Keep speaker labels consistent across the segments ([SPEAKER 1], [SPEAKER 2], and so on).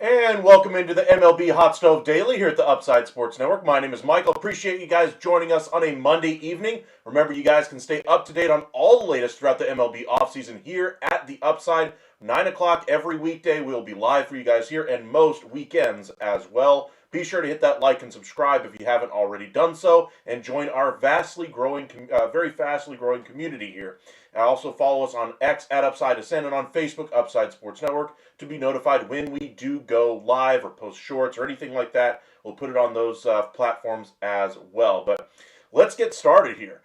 [SPEAKER 1] And welcome into the MLB Hot Stove Daily here at the Upside Sports Network. My name is Michael. Appreciate you guys joining us on a Monday evening. Remember, you guys can stay up to date on all the latest throughout the MLB offseason here at the Upside. 9 o'clock every weekday. We'll be live for you guys here, and most weekends as well. Be sure to hit that like and subscribe if you haven't already done so, and join our very fastly growing community here. Also follow us on X at Upside Ascend and on Facebook, Upside Sports Network, to be notified when we do go live or post shorts or anything like that. We'll put it on those platforms as well. But let's get started here.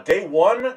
[SPEAKER 1] Day one,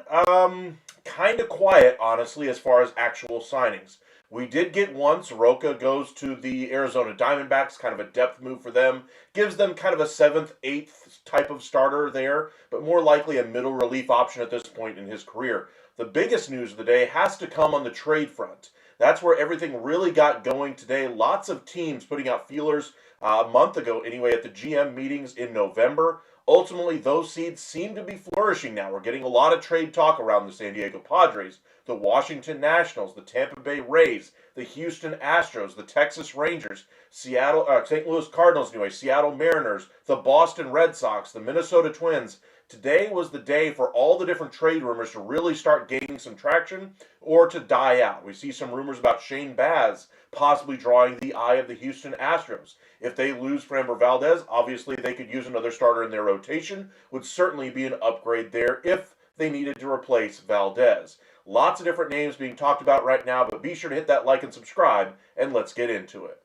[SPEAKER 1] kind of quiet, honestly, as far as actual signings. We did get one. Soroka goes to the Arizona Diamondbacks, kind of a depth move for them. Gives them kind of a 7th, 8th type of starter there, but more likely a middle relief option at this point in his career. The biggest news of the day has to come on the trade front. That's where everything really got going today. Lots of teams putting out feelers a month ago anyway at the GM meetings in November. Ultimately, those seeds seem to be flourishing now. We're getting a lot of trade talk around the San Diego Padres, the Washington Nationals, the Tampa Bay Rays, the Houston Astros, the Texas Rangers, St. Louis Cardinals anyway, Seattle Mariners, the Boston Red Sox, the Minnesota Twins. Today was the day for all the different trade rumors to really start gaining some traction or to die out. We see some rumors about Shane Baz possibly drawing the eye of the Houston Astros. If they lose Framber Valdez, obviously they could use another starter in their rotation. Would certainly be an upgrade there if they needed to replace Valdez. Lots of different names being talked about right now, but be sure to hit that like and subscribe, and let's get into it.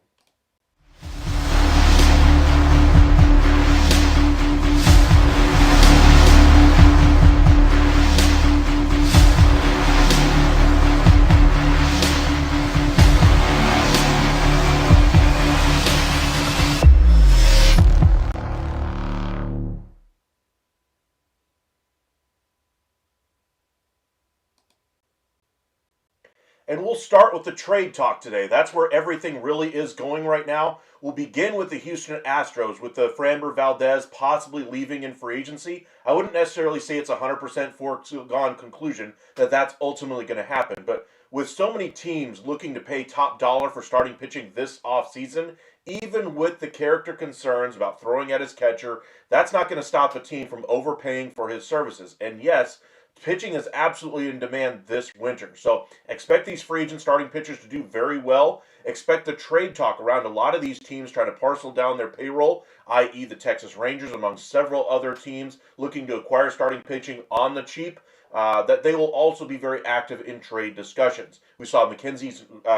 [SPEAKER 1] And we'll start with the trade talk today. That's where everything really is going right now. We'll begin with the Houston Astros, with the Framber Valdez possibly leaving in free agency. I wouldn't necessarily say it's a 100% foregone conclusion that that's ultimately going to happen. But with so many teams looking to pay top dollar for starting pitching this offseason, even with the character concerns about throwing at his catcher, that's not going to stop a team from overpaying for his services. And yes, pitching is absolutely in demand this winter. So expect these free agent starting pitchers to do very well. Expect the trade talk around a lot of these teams trying to parcel down their payroll, i.e. the Texas Rangers, among several other teams looking to acquire starting pitching on the cheap. That they will also be very active in trade discussions. We saw Mackenzie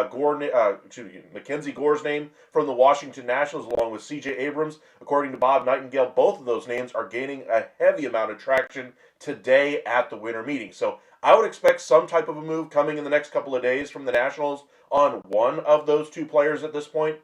[SPEAKER 1] Gore's name from the Washington Nationals, along with C.J. Abrams. According to Bob Nightingale, both of those names are gaining a heavy amount of traction today at the winter meeting. So I would expect some type of a move coming in the next couple of days from the Nationals on one of those two players at this point.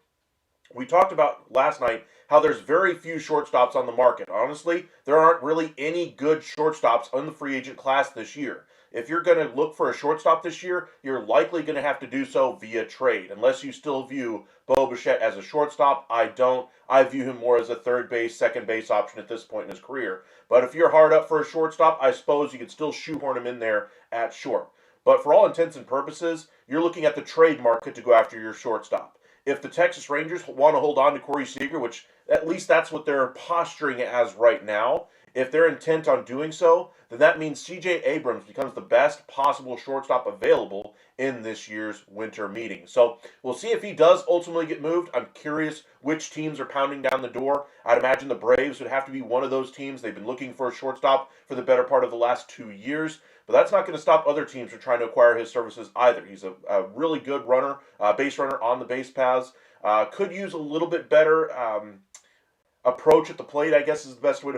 [SPEAKER 1] We talked about last night how there's very few shortstops on the market. Honestly, there aren't really any good shortstops on the free agent class this year. If you're going to look for a shortstop this year, you're likely going to have to do so via trade, unless you still view Bo Bichette as a shortstop. I don't. I view him more as a third base, second base option at this point in his career. But if you're hard up for a shortstop, I suppose you could still shoehorn him in there at short. But for all intents and purposes, you're looking at the trade market to go after your shortstop. If the Texas Rangers want to hold on to Corey Seager, which at least that's what they're posturing as right now, if they're intent on doing so, then that means C.J. Abrams becomes the best possible shortstop available in this year's winter meeting. So we'll see if he does ultimately get moved. I'm curious which teams are pounding down the door. I'd imagine the Braves would have to be one of those teams. They've been looking for a shortstop for the better part of the last 2 years. But that's not going to stop other teams from trying to acquire his services either. He's a really good runner, base runner on the base paths. Could use a little bit better approach at the plate, I guess is the best way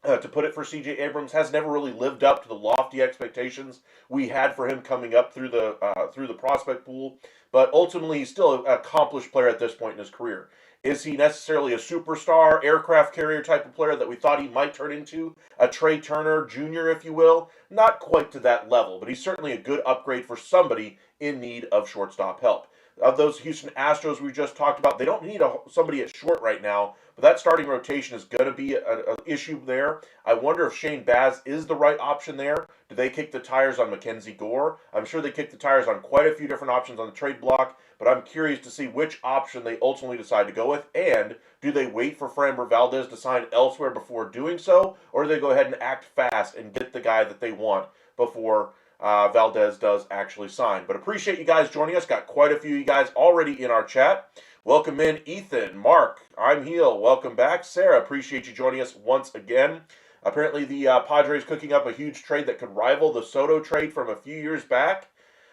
[SPEAKER 1] to put it for C.J. Abrams. Has never really lived up to the lofty expectations we had for him coming up through the prospect pool. But ultimately, he's still an accomplished player at this point in his career. Is he necessarily a superstar, aircraft carrier type of player that we thought he might turn into? A Trey Turner Jr., if you will? Not quite to that level, but he's certainly a good upgrade for somebody in need of shortstop help. Of those Houston Astros we just talked about, they don't need somebody at short right now, but that starting rotation is going to be an issue there. I wonder if Shane Baz is the right option there. Do they kick the tires on Mackenzie Gore? I'm sure they kick the tires on quite a few different options on the trade block, but I'm curious to see which option they ultimately decide to go with, and do they wait for Framber Valdez to sign elsewhere before doing so, or do they go ahead and act fast and get the guy that they want before Valdez does actually sign? But appreciate you guys joining us. Got quite a few of you guys already in our chat. Welcome in Ethan, Mark, I'm Heel. Welcome back. Sarah, appreciate you joining us once again. Apparently the Padres cooking up a huge trade that could rival the Soto trade from a few years back.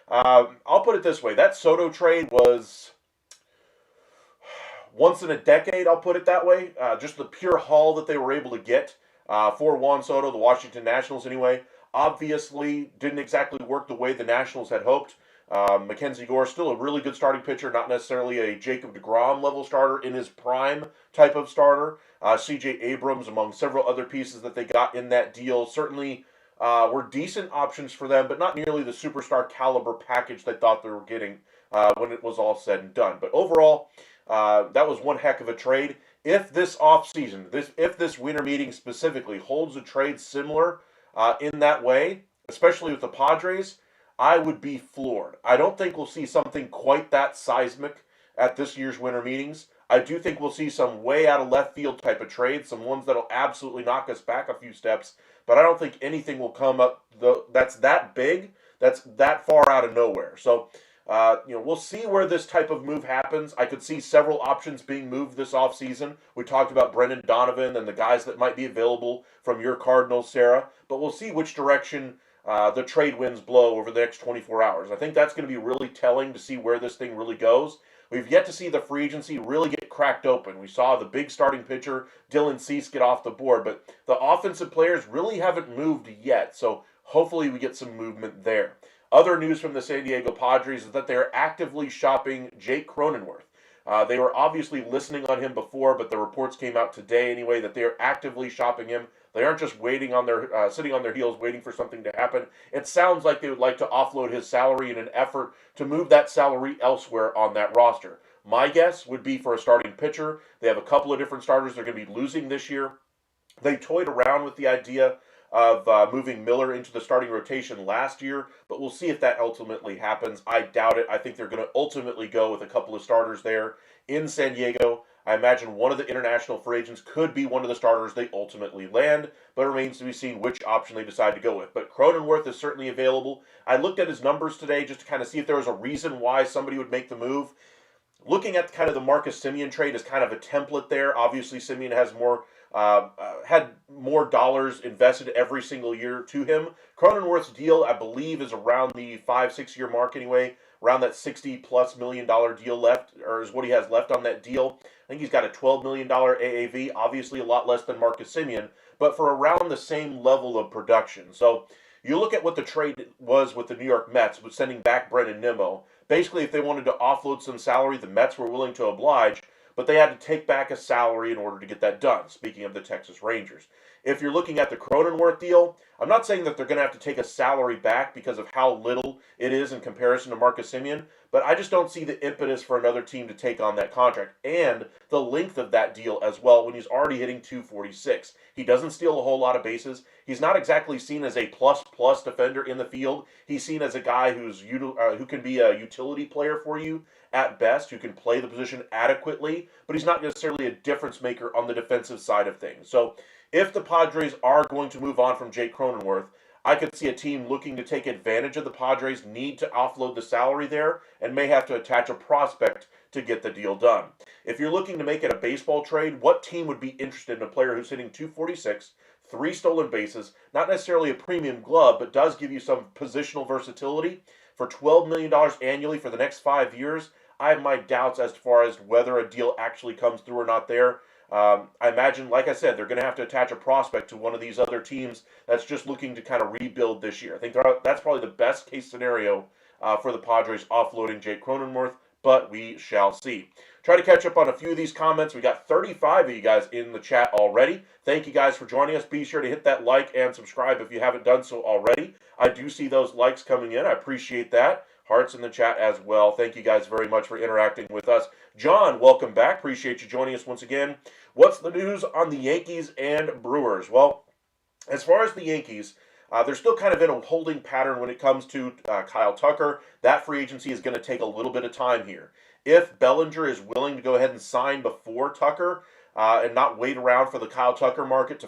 [SPEAKER 1] I'll put it this way. That Soto trade was once in a decade, I'll put it that way. Just the pure haul that they were able to get for Juan Soto, the Washington Nationals anyway. Obviously, didn't exactly work the way the Nationals had hoped. Mackenzie Gore, still a really good starting pitcher, not necessarily a Jacob deGrom level starter in his prime type of starter. C.J. Abrams, among several other pieces that they got in that deal, certainly were decent options for them, but not nearly the superstar caliber package they thought they were getting when it was all said and done. But overall, that was one heck of a trade. If this offseason, if this winter meeting specifically holds a trade similar in that way, especially with the Padres, I would be floored. I don't think we'll see something quite that seismic at this year's winter meetings. I do think we'll see some way out of left field type of trades, some ones that'll absolutely knock us back a few steps, but I don't think anything will come up that's that big, that's that far out of nowhere. So, we'll see where this type of move happens. I could see several options being moved this offseason. We talked about Brendan Donovan and the guys that might be available from your Cardinals, Sarah, but we'll see which direction the trade winds blow over the next 24 hours. I think that's going to be really telling to see where this thing really goes. We've yet to see the free agency really get cracked open. We saw the big starting pitcher, Dylan Cease, get off the board, but the offensive players really haven't moved yet, so hopefully we get some movement there. Other news from the San Diego Padres is that they're actively shopping Jake Cronenworth. They were obviously listening on him before, but the reports came out today anyway that they're actively shopping him. They aren't just waiting on their sitting on their heels waiting for something to happen. It sounds like they would like to offload his salary in an effort to move that salary elsewhere on that roster. My guess would be for a starting pitcher. They have a couple of different starters they're going to be losing this year. They toyed around with the idea of moving Miller into the starting rotation last year, but we'll see if that ultimately happens. I doubt it. I think they're going to ultimately go with a couple of starters there in San Diego. I imagine one of the international free agents could be one of the starters they ultimately land, but it remains to be seen which option they decide to go with. But Cronenworth is certainly available. I looked at his numbers today just to kind of see if there was a reason why somebody would make the move. Looking at kind of the Marcus Semien trade as kind of a template there. Obviously, Semien has had more dollars invested every single year to him. Cronenworth's deal, I believe, is around the 5-6 year mark anyway. Around that $60+ million deal left, or is what he has left on that deal. I think he's got a $12 million AAV, obviously a lot less than Marcus Semien, but for around the same level of production. So you look at what the trade was with the New York Mets, with sending back Brennan Nimmo. Basically, if they wanted to offload some salary, the Mets were willing to oblige, but they had to take back a salary in order to get that done, speaking of the Texas Rangers. If you're looking at the Cronenworth deal, I'm not saying that they're going to have to take a salary back because of how little it is in comparison to Marcus Semien, but I just don't see the impetus for another team to take on that contract and the length of that deal as well when he's already hitting 246. He doesn't steal a whole lot of bases. He's not exactly seen as a plus defender in the field. He's seen as a guy who can be a utility player for you at best, who can play the position adequately, but he's not necessarily a difference maker on the defensive side of things. So if the Padres are going to move on from Jake Cronenworth, I could see a team looking to take advantage of the Padres' need to offload the salary there and may have to attach a prospect to get the deal done. If you're looking to make it a baseball trade, what team would be interested in a player who's hitting 246, 3 stolen bases, not necessarily a premium glove, but does give you some positional versatility for $12 million annually for the next 5 years? I have my doubts as far as whether a deal actually comes through or not there. I imagine, like I said, they're going to have to attach a prospect to one of these other teams that's just looking to kind of rebuild this year. I think that's probably the best case scenario for the Padres offloading Jake Cronenworth, but we shall see. Try to catch up on a few of these comments. We got 35 of you guys in the chat already. Thank you guys for joining us. Be sure to hit that like and subscribe if you haven't done so already. I do see those likes coming in. I appreciate that. Hearts in the chat as well. Thank you guys very much for interacting with us. John, welcome back. Appreciate you joining us once again. What's the news on the Yankees and Brewers? Well, as far as the Yankees, they're still kind of in a holding pattern when it comes to Kyle Tucker. That free agency is going to take a little bit of time here. If Bellinger is willing to go ahead and sign before Tucker and not wait around for the Kyle Tucker market to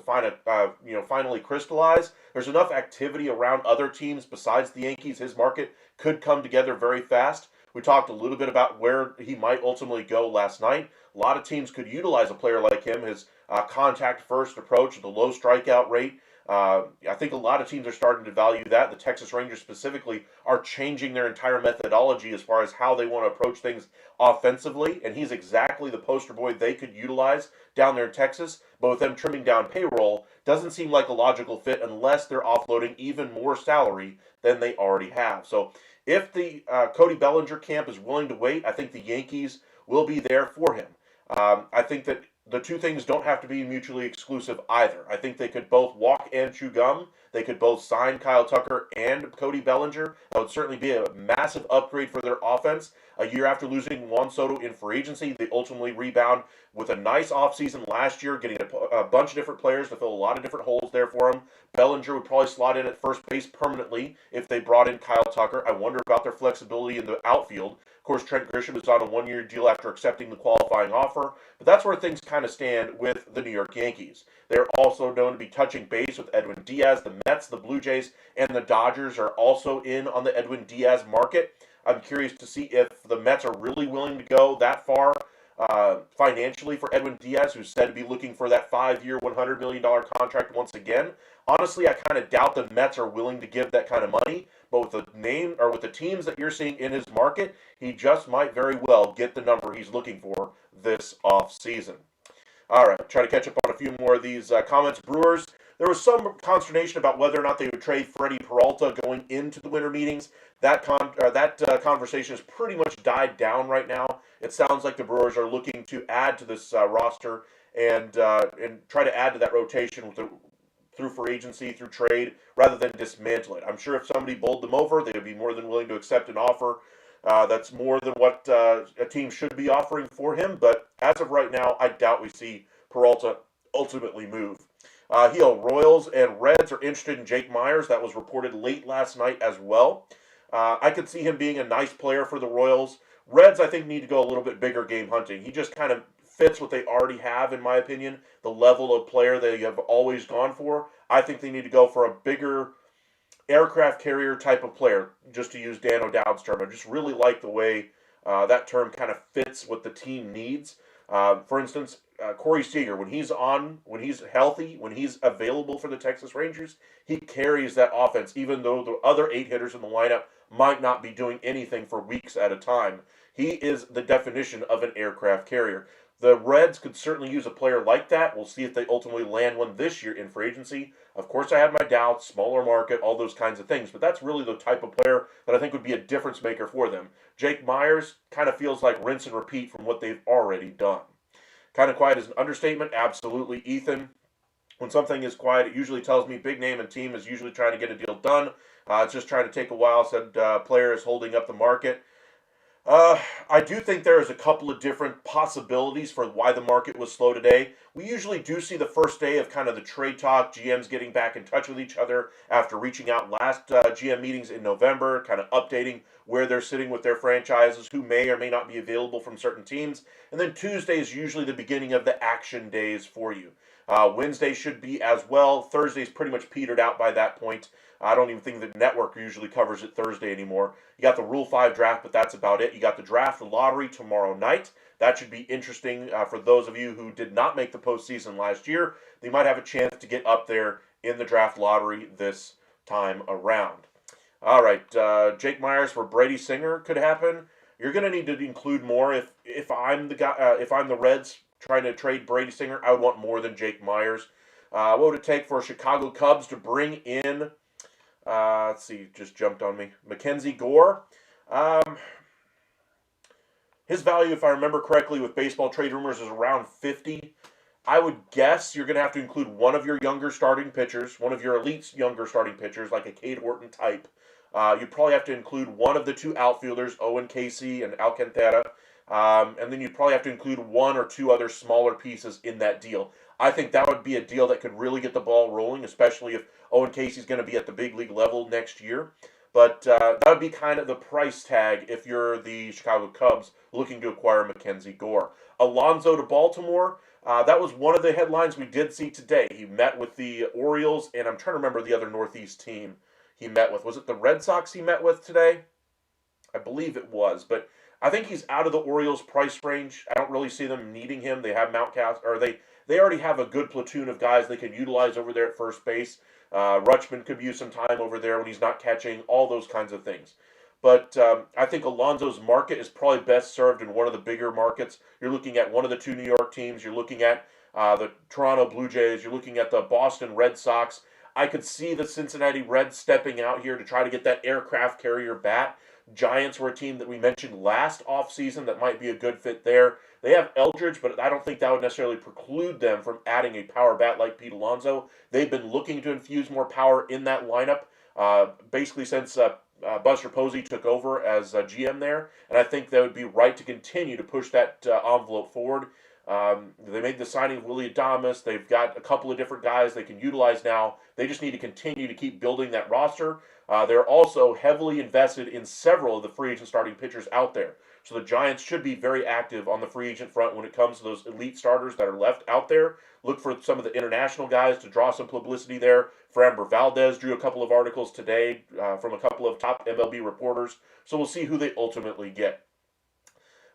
[SPEAKER 1] finally crystallize, there's enough activity around other teams besides the Yankees. His market could come together very fast. We talked a little bit about where he might ultimately go last night. A lot of teams could utilize a player like him, his contact-first approach, the low strikeout rate. I think a lot of teams are starting to value that. The Texas Rangers specifically are changing their entire methodology as far as how they want to approach things offensively, and he's exactly the poster boy they could utilize down there in Texas. But with them trimming down payroll, doesn't seem like a logical fit unless they're offloading even more salary than they already have. So if the Cody Bellinger camp is willing to wait, I think the Yankees will be there for him. I think that the two things don't have to be mutually exclusive either. I think they could both walk and chew gum. They could both sign Kyle Tucker and Cody Bellinger. That would certainly be a massive upgrade for their offense. A year after losing Juan Soto in free agency, they ultimately rebound with a nice offseason last year, getting a bunch of different players to fill a lot of different holes there for them. Bellinger would probably slot in at first base permanently if they brought in Kyle Tucker. I wonder about their flexibility in the outfield. Of course, Trent Grisham is on a one-year deal after accepting the qualifying offer, but that's where things kind of stand with the New York Yankees. They're also known to be touching base with Edwin Diaz. The Mets, the Blue Jays, and the Dodgers are also in on the Edwin Diaz market. I'm curious to see if the Mets are really willing to go that far financially for Edwin Diaz, who's said to be looking for that 5-year, $100 million contract once again. Honestly, I kind of doubt the Mets are willing to give that kind of money, but with the teams that you're seeing in his market, he just might very well get the number he's looking for this offseason. All right, try to catch up on a few more of these comments. Brewers, there was some consternation about whether or not they would trade Freddie Peralta going into the winter meetings. That conversation has pretty much died down right now. It sounds like the Brewers are looking to add to this roster and try to add to that rotation through free agency, through trade, rather than dismantle it. I'm sure if somebody bowled them over, they would be more than willing to accept an offer that's more than what a team should be offering for him. But as of right now, I doubt we see Peralta ultimately move. Royals and Reds are interested in Jake Myers. That was reported late last night as well. I could see him being a nice player for the Royals. Reds, I think, need to go a little bit bigger game hunting. He just kind of fits what they already have, in my opinion, the level of player they have always gone for. I think they need to go for a bigger aircraft carrier type of player, just to use Dan O'Dowd's term. I just really like the way that term kind of fits what the team needs. For instance, Corey Seager, when he's healthy, when he's available for the Texas Rangers, he carries that offense, even though the other 8 hitters in the lineup might not be doing anything for weeks at a time. He is the definition of an aircraft carrier. The Reds could certainly use a player like that. We'll see if they ultimately land one this year in free agency. Of course, I have my doubts, smaller market, all those kinds of things, but that's really the type of player that I think would be a difference maker for them. Jake Myers kind of feels like rinse and repeat from what they've already done. Kind of quiet is an understatement, absolutely, Ethan. When something is quiet, it usually tells me big name and team is usually trying to get a deal done. It's just trying to take a while, said player is holding up the market. I do think there is a couple of different possibilities for why the market was slow today. We usually do see the first day of kind of the trade talk, GMs getting back in touch with each other after reaching out last GM meetings in November, kind of updating where they're sitting with their franchises, who may or may not be available from certain teams. And then Tuesday is usually the beginning of the action days for you. Wednesday should be as well. Thursday's pretty much petered out by that point. I don't even think the network usually covers it Thursday anymore. You got the Rule 5 draft, but that's about it. You got the draft lottery tomorrow night. That should be interesting for those of you who did not make the postseason last year. They might have a chance to get up there in the draft lottery this time around. All right, Jake Myers for Brady Singer could happen. You're going to need to include more. If I'm the guy, if I'm the Reds trying to trade Brady Singer, I would want more than Jake Myers. What would it take for Chicago Cubs to bring in? Let's see, just jumped on me. Mackenzie Gore. His value, if I remember correctly, with baseball trade rumors is around 50. I would guess you're going to have to include one of your younger starting pitchers, one of your elite younger starting pitchers, like a Cade Horton type. You'd probably have to include one of the 2 outfielders, Owen Casey and Alcantara. And then you'd probably have to include 1 or 2 other smaller pieces in that deal. I think that would be a deal that could really get the ball rolling, especially if Owen Casey's going to be at the big league level next year. But that would be kind of the price tag if you're the Chicago Cubs looking to acquire Mackenzie Gore. Alonso to Baltimore, that was one of the headlines we did see today. He met with the Orioles, and I'm trying to remember the other Northeast team he met with. Was it the Red Sox he met with today? I believe it was, but I think he's out of the Orioles' price range. I don't really see them needing him. They have Mountcastle, or they already have a good platoon of guys they can utilize over there at first base. Rutschman could use some time over there when he's not catching, all those kinds of things. But I think Alonso's market is probably best served in one of the bigger markets. You're looking at one of the 2 New York teams. You're looking at the Toronto Blue Jays. You're looking at the Boston Red Sox. I could see the Cincinnati Reds stepping out here to try to get that aircraft carrier bat. Giants were a team that we mentioned last offseason that might be a good fit there. They have Eldridge, but I don't think that would necessarily preclude them from adding a power bat like Pete Alonso. They've been looking to infuse more power in that lineup basically since Buster Posey took over as GM there, and I think that would be right to continue to push that envelope forward. They made the signing of Willie Adames. They've got a couple of different guys they can utilize now. They just need to continue to keep building that roster. They're also heavily invested in several of the free agent starting pitchers out there. So the Giants should be very active on the free agent front when it comes to those elite starters that are left out there. Look for some of the international guys to draw some publicity there. Framber Valdez drew a couple of articles today from a couple of top MLB reporters. So we'll see who they ultimately get.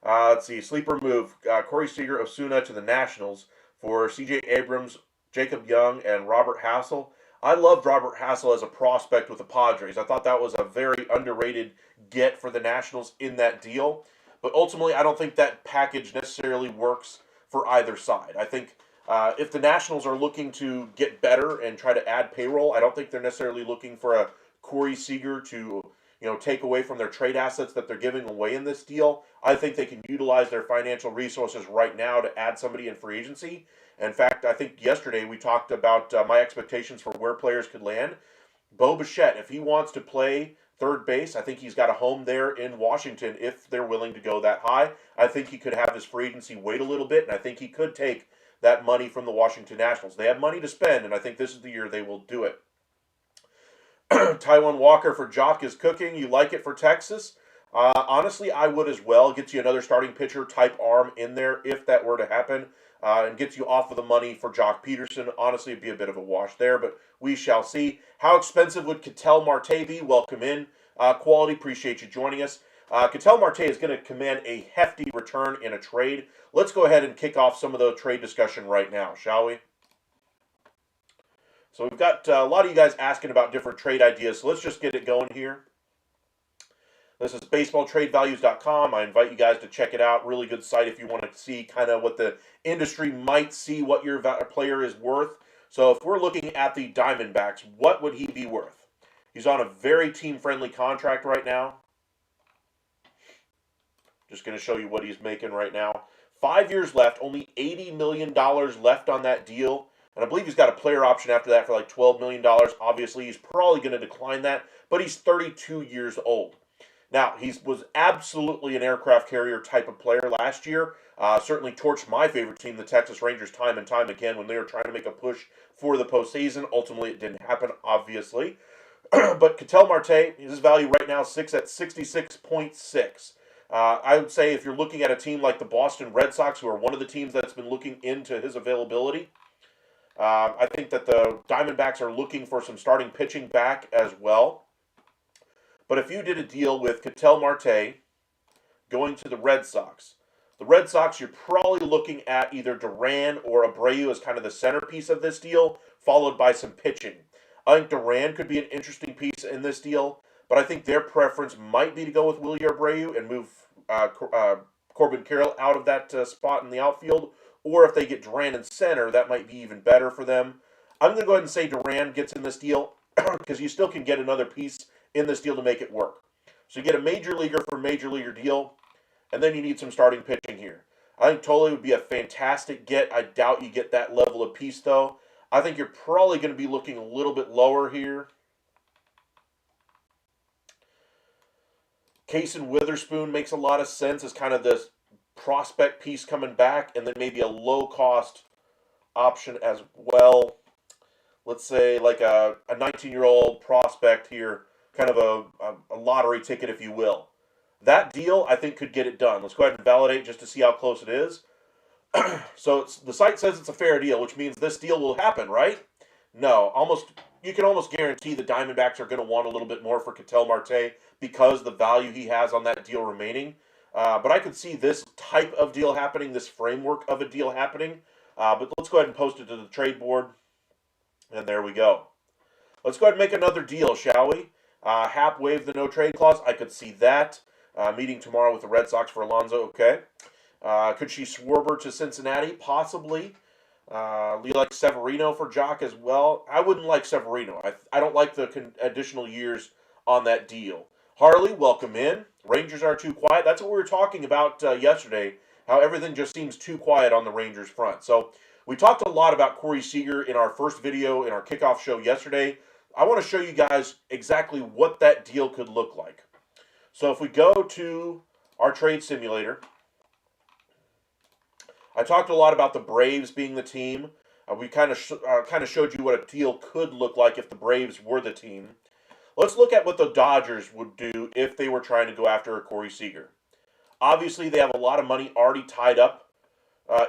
[SPEAKER 1] Let's see, sleeper move. Corey Seager, Osuna to the Nationals for C.J. Abrams, Jacob Young, and Robert Hassel. I loved Robert Hassel as a prospect with the Padres. I thought that was a very underrated get for the Nationals in that deal. But ultimately, I don't think that package necessarily works for either side. I think if the Nationals are looking to get better and try to add payroll, I don't think they're necessarily looking for a Corey Seager to take away from their trade assets that they're giving away in this deal. I think they can utilize their financial resources right now to add somebody in free agency. In fact, I think yesterday we talked about my expectations for where players could land. Bo Bichette, if he wants to play third base, I think he's got a home there in Washington if they're willing to go that high. I think he could have his free agency wait a little bit, and I think he could take that money from the Washington Nationals. They have money to spend, and I think this is the year they will do it. Taijuan Walker for Jock is cooking. You like it for Texas? Honestly, I would as well. Gets you another starting pitcher type arm in there if that were to happen, and gets you off of the money for Jock Peterson. Honestly, it'd be a bit of a wash there, but we shall see. How expensive would Ketel Marte be? Welcome in. Quality, appreciate you joining us. Ketel Marte is going to command a hefty return in a trade. Let's go ahead and kick off some of the trade discussion right now, shall we? So we've got a lot of you guys asking about different trade ideas, so let's just get it going here. This is baseballtradevalues.com. I invite you guys to check it out. Really good site if you want to see kind of what the industry might see what your player is worth. So if we're looking at the Diamondbacks, what would he be worth? He's on a very team-friendly contract right now. Just going to show you what he's making right now. 5 years left, only $80 million left on that deal. And I believe he's got a player option after that for like $12 million. Obviously, he's probably going to decline that, but he's 32 years old. Now, he was absolutely an aircraft carrier type of player last year. Certainly torched my favorite team, the Texas Rangers, time and time again when they were trying to make a push for the postseason. Ultimately, it didn't happen, obviously. But Ketel Marte, his value right now sits at 66.6. I would say if you're looking at a team like the Boston Red Sox, who are one of the teams that's been looking into his availability, I think that the Diamondbacks are looking for some starting pitching back as well. But if you did a deal with Ketel Marte going to the Red Sox, you're probably looking at either Duran or Abreu as kind of the centerpiece of this deal, followed by some pitching. I think Duran could be an interesting piece in this deal, but I think their preference might be to go with Willie Abreu and move Corbin Carroll out of that spot in the outfield, or if they get Duran in center, that might be even better for them. I'm going to go ahead and say Duran gets in this deal because you still can get another piece in this deal to make it work. So you get a major leaguer for a major leaguer deal, and then you need some starting pitching here. I think Tole would be a fantastic get. I doubt you get that level of piece, though. I think you're probably going to be looking a little bit lower here. Cason Witherspoon makes a lot of sense as kind of this prospect piece coming back, and then maybe a low-cost option as well. Let's say like a 19-year-old prospect here, kind of a lottery ticket, if you will. That deal, I think, could get it done. Let's go ahead and validate just to see how close it is. So the site says it's a fair deal, which means this deal will happen, right? No, you can almost guarantee the Diamondbacks are going to want a little bit more for Ketel Marte because the value he has on that deal remaining. But I could see this type of deal happening, this framework of a deal happening. But let's go ahead and post it to the trade board. And there we go. Let's go ahead and make another deal, shall we? Hap waived the no-trade clause. I could see that. Meeting tomorrow with the Red Sox for Alonso. Okay. Could she Schwarber to Cincinnati? Possibly. You like Severino for Jock as well? I wouldn't like Severino. I don't like the additional years on that deal. Harley, welcome in. Rangers are too quiet. That's what we were talking about yesterday, how everything just seems too quiet on the Rangers front. So we talked a lot about Corey Seager in our first video in our kickoff show yesterday. I want to show you guys exactly what that deal could look like. So if we go to our trade simulator, I talked a lot about the Braves being the team. We kind of showed you what a deal could look like if the Braves were the team. Let's look at what the Dodgers would do if they were trying to go after a Corey Seager. Obviously, they have a lot of money already tied up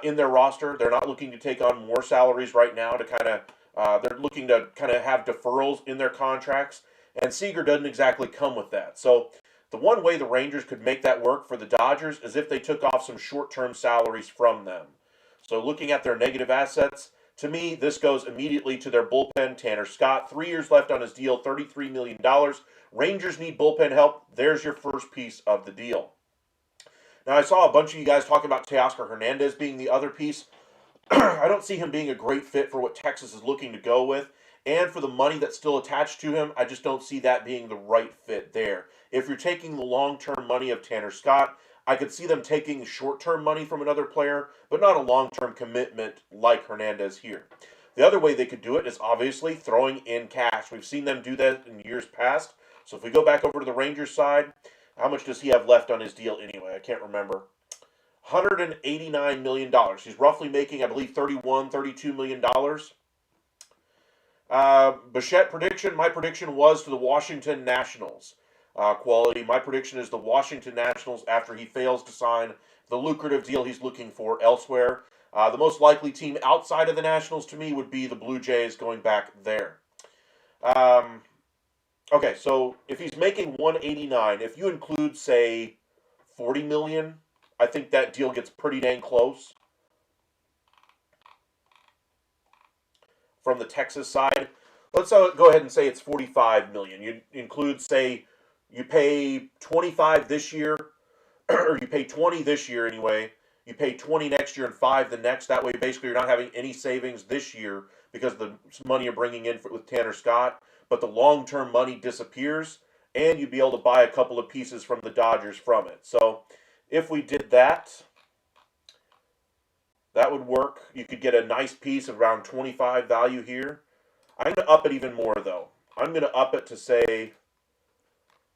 [SPEAKER 1] in their roster. They're not looking to take on more salaries right now to they're looking to kind of have deferrals in their contracts, and Seager doesn't exactly come with that. So the one way the Rangers could make that work for the Dodgers is if they took off some short-term salaries from them. So looking at their negative assets, to me, this goes immediately to their bullpen. Tanner Scott, 3 years left on his deal, $33 million. Rangers need bullpen help. There's your first piece of the deal. Now, I saw a bunch of you guys talking about Teoscar Hernandez being the other piece. I don't see him being a great fit for what Texas is looking to go with. And for the money that's still attached to him, I just don't see that being the right fit there. If you're taking the long-term money of Tanner Scott, I could see them taking short-term money from another player, but not a long-term commitment like Hernandez here. The other way they could do it is obviously throwing in cash. We've seen them do that in years past. So if we go back over to the Rangers side, how much does he have left on his deal anyway? I can't remember. $189 million. He's roughly making, I believe, $32 million. Bichette prediction, my prediction was to the Washington Nationals. quality. My prediction is the Washington Nationals, after he fails to sign the lucrative deal he's looking for elsewhere. The most likely team outside of the Nationals to me would be the Blue Jays going back there. Um, okay, so if he's making 189, if you include, say, 40 million, I think that deal gets pretty dang close from the Texas side. Let's go ahead and say it's 45 million. You include, say, you pay 25 this year, or you pay 20 this year anyway. You pay 20 next year and 5 the next. That way, basically, you're not having any savings this year because of the money you're bringing in with Tanner Scott. But the long-term money disappears, and you'd be able to buy a couple of pieces from the Dodgers from it. So, if we did that, that would work. You could get a nice piece of around 25 value here. I'm going to up it even more, though. I'm going to up it to, say,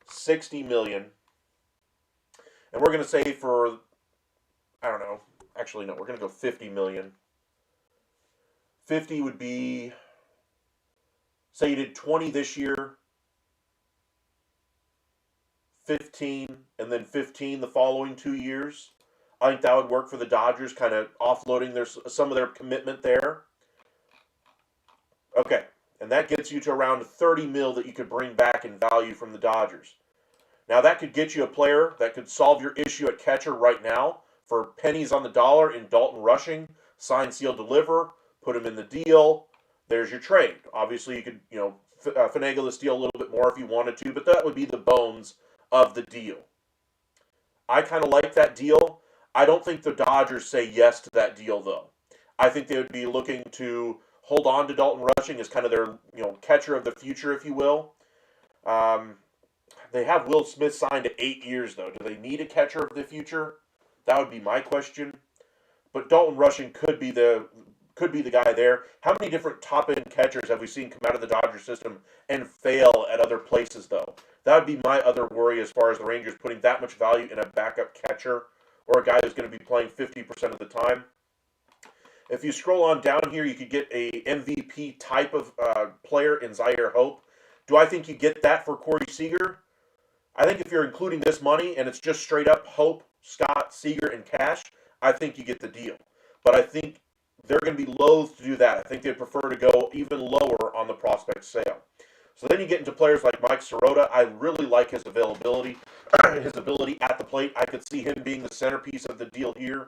[SPEAKER 1] 60 million. And we're going to say for, I don't know. Actually, no, we're going to go 50 million. 50 would be, say you did 20 this year, 15, and then 15 the following 2 years. I think that would work for the Dodgers, kind of offloading some of their commitment there. Okay, and that gets you to around 30 mil that you could bring back in value from the Dodgers. Now that could get you a player that could solve your issue at catcher right now for pennies on the dollar in Dalton Rushing, sign, seal, deliver, put him in the deal. There's your trade. Obviously, you could finagle this deal a little bit more if you wanted to, but that would be the bones of the deal. I kind of like that deal. I don't think the Dodgers say yes to that deal, though. I think they would be looking to hold on to Dalton Rushing as kind of their catcher of the future, if you will. They have Will Smith signed to 8 years, though. Do they need a catcher of the future? That would be my question. But Dalton Rushing could be the guy there. How many different top-end catchers have we seen come out of the Dodger system and fail at other places, though? That would be my other worry as far as the Rangers putting that much value in a backup catcher or a guy who's going to be playing 50% of the time. If you scroll on down here, you could get a MVP type of player in Zaire Hope. Do I think you get that for Corey Seager? I think if you're including this money and it's just straight up Hope, Scott, Seager, and cash, I think you get the deal. But I think they're going to be loath to do that. I think they'd prefer to go even lower on the prospect sale. So then you get into players like Mike Sirota. I really like his availability, his ability at the plate. I could see him being the centerpiece of the deal here.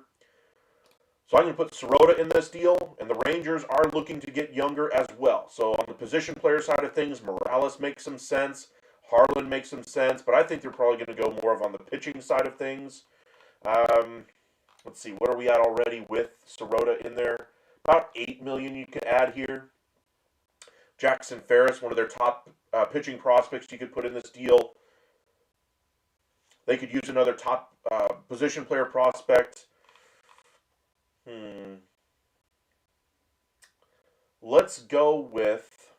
[SPEAKER 1] So I'm going to put Sirota in this deal, and the Rangers are looking to get younger as well. So on the position player side of things, Morales makes some sense. Harlan makes some sense, but I think they're probably going to go more of on the pitching side of things. Let's see, what are we at already with Sirota in there? About $8 million you can add here. Jackson Ferris, one of their top pitching prospects you could put in this deal. They could use another top position player prospect. Let's go with,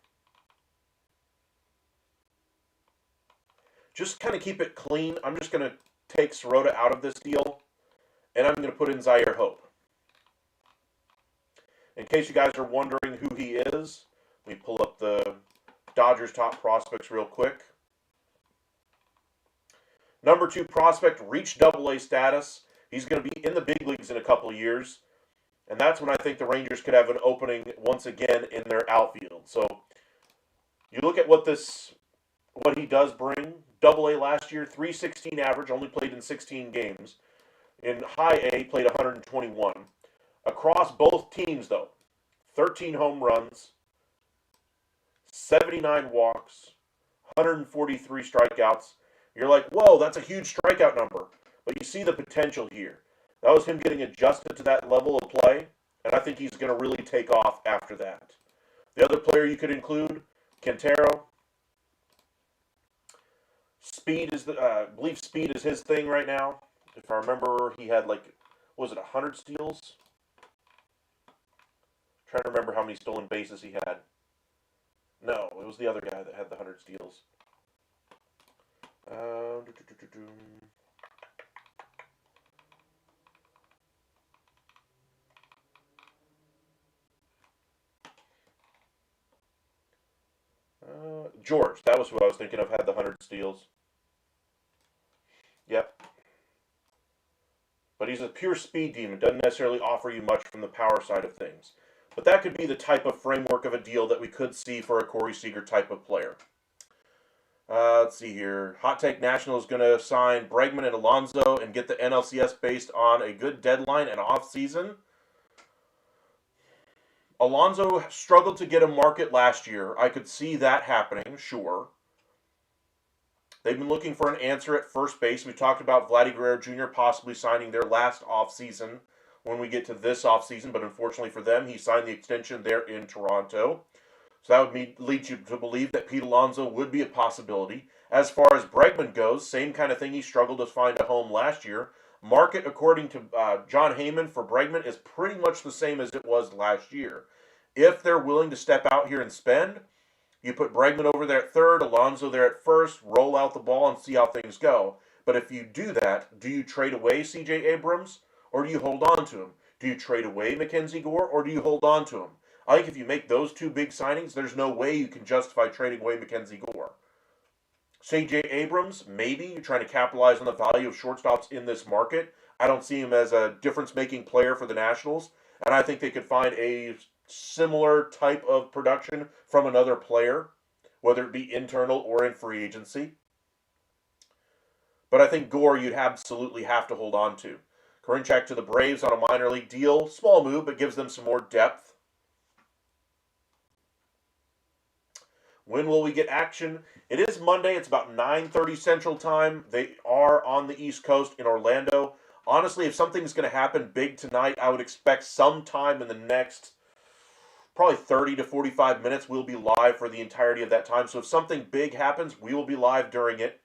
[SPEAKER 1] just kind of keep it clean. I'm just going to take Sirota out of this deal, and I'm going to put in Zaire Hope. In case you guys are wondering who he is, let me pull up the Dodgers top prospects real quick. Number 2 prospect reached AA status. He's going to be in the big leagues in a couple of years. And that's when I think the Rangers could have an opening once again in their outfield. So you look at what he does bring. AA last year, 316 average, only played in 16 games. In high A, played 121. Across both teams, though, 13 home runs, 79 walks, 143 strikeouts. You're like, whoa, that's a huge strikeout number. But you see the potential here. That was him getting adjusted to that level of play, and I think he's going to really take off after that. The other player you could include, Quintero. Speed is I believe speed is his thing right now. If I remember, he had 100 steals? I'm trying to remember how many stolen bases he had. No, it was the other guy that had the 100 steals. George, that was who I was thinking of, had the 100 steals. Yep. But he's a pure speed demon. Doesn't necessarily offer you much from the power side of things. But that could be the type of framework of a deal that we could see for a Corey Seager type of player. Let's see here. Hot Take National is going to sign Bregman and Alonso and get the NLCS based on a good deadline and off season. Alonso struggled to get a market last year. I could see that happening, sure. They've been looking for an answer at first base. We talked about Vladdy Guerrero Jr. possibly signing their last offseason when we get to this offseason, but unfortunately for them, he signed the extension there in Toronto. So that would lead you to believe that Pete Alonso would be a possibility. As far as Bregman goes, same kind of thing. He struggled to find a home last year. Market, according to John Heyman, for Bregman is pretty much the same as it was last year. If they're willing to step out here and spend, you put Bregman over there at third, Alonso there at first, roll out the ball and see how things go. But if you do that, do you trade away C.J. Abrams or do you hold on to him? Do you trade away Mackenzie Gore or do you hold on to him? I think if you make those two big signings, there's no way you can justify trading away Mackenzie Gore. C.J. Abrams, maybe you're trying to capitalize on the value of shortstops in this market. I don't see him as a difference-making player for the Nationals, and I think they could find a similar type of production from another player, whether it be internal or in free agency. But I think Gore you'd absolutely have to hold on to. Karinchak to the Braves on a minor league deal. Small move, but gives them some more depth. When will we get action? It is Monday. It's about 9:30 Central Time. They are on the East Coast in Orlando. Honestly, if something's going to happen big tonight, I would expect sometime in the next probably 30 to 45 minutes, we'll be live for the entirety of that time. So if something big happens, we will be live during it.